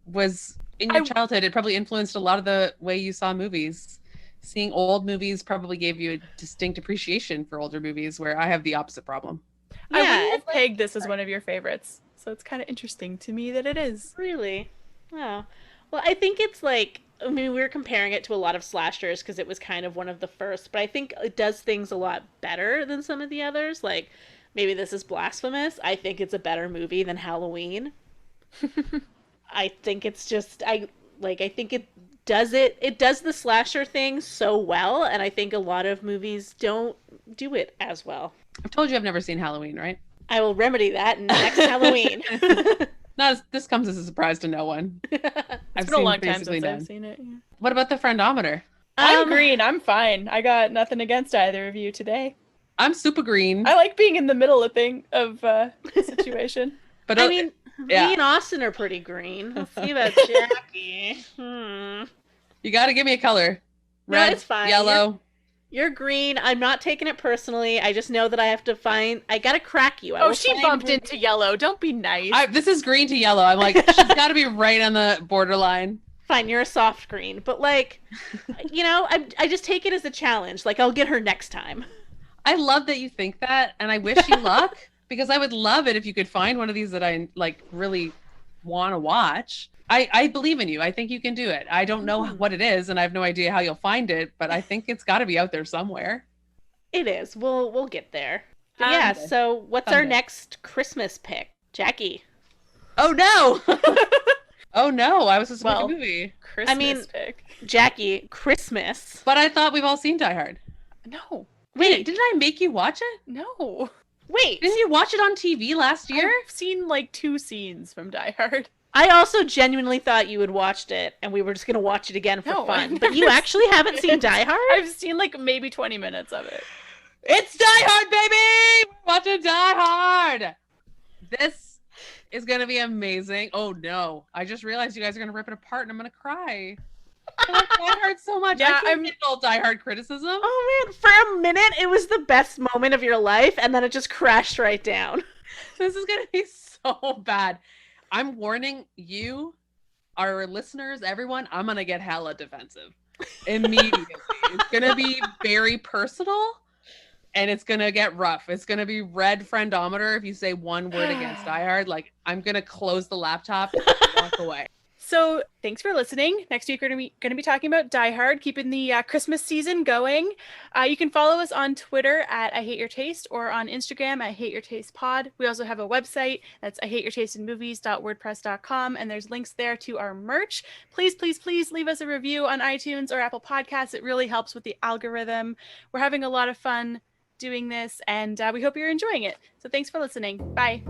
was in your childhood. It probably influenced a lot of the way you saw movies. Seeing old movies probably gave you a distinct appreciation for older movies, where I have the opposite problem. Yeah, I wouldn't have pegged this as one of your favorites, so it's kind of interesting to me that it is. Really? Oh. Well, I think it's like, I mean, we were comparing it to a lot of slashers because it was kind of one of the first, but I think it does things a lot better than some of the others. Like, maybe this is blasphemous. I think it's a better movie than Halloween. I think it's just, I think it does the slasher thing so well, and I think a lot of movies don't do it as well. I've told you I've never seen Halloween, right? I will remedy that next Halloween. This comes as a surprise to no one. It's been a long time since I've seen it. Yeah. What about the friendometer? I'm green. I'm fine. I got nothing against either of you today. I'm super green. I like being in the middle of situation. But I mean, me and Austin are pretty green. Let's see about Jackie. You got to give me a color. No, Red, it's fine. yellow. You're green. I'm not taking it personally. I just know that I have to find. I gotta crack you. She bumped into yellow. Don't be nice. This is green to yellow. I'm like, she's got to be right on the borderline. Fine, you're a soft green, but like, I just take it as a challenge. Like, I'll get her next time. I love that you think that, and I wish you luck because I would love it if you could find one of these that I like really want to watch. I believe in you. I think you can do it. I don't know what it is, and I have no idea how you'll find it, but I think it's got to be out there somewhere. It is. We'll get there. But yeah. So what's our next Christmas pick, Jackie? Oh no! Oh no! I was supposed to pick a movie. Christmas pick. Jackie, Christmas. But I thought we've all seen Die Hard. No. Wait, didn't I make you watch it? No. Wait. Didn't you watch it on TV last year? I've seen like 2 scenes from Die Hard. I also genuinely thought you had watched it, and we were just going to watch it again for fun. But you actually haven't seen Die Hard? I've seen like maybe 20 minutes of it. It's Die Hard, baby! We're watching Die Hard! This is going to be amazing. Oh, no. I just realized you guys are going to rip it apart, and I'm going to cry. I love Die Hard so much. Yeah, I can't handle Die Hard criticism. Oh, man. For a minute, it was the best moment of your life, and then it just crashed right down. This is going to be so bad. I'm warning you, our listeners, everyone, I'm going to get hella defensive immediately. It's going to be very personal, and it's going to get rough. It's going to be red friendometer if you say one word against Die Hard. Like, I'm going to close the laptop and walk away. So thanks for listening. Next week we're going to be talking about Die Hard, keeping the Christmas season going. You can follow us on Twitter at I Hate Your Taste or on Instagram at Hate Your Taste Pod. We also have a website that's IHateYourTasteInMovies.wordpress.com, and there's links there to our merch. Please, please, please leave us a review on iTunes or Apple Podcasts. It really helps with the algorithm. We're having a lot of fun doing this, and we hope you're enjoying it. So thanks for listening. Bye.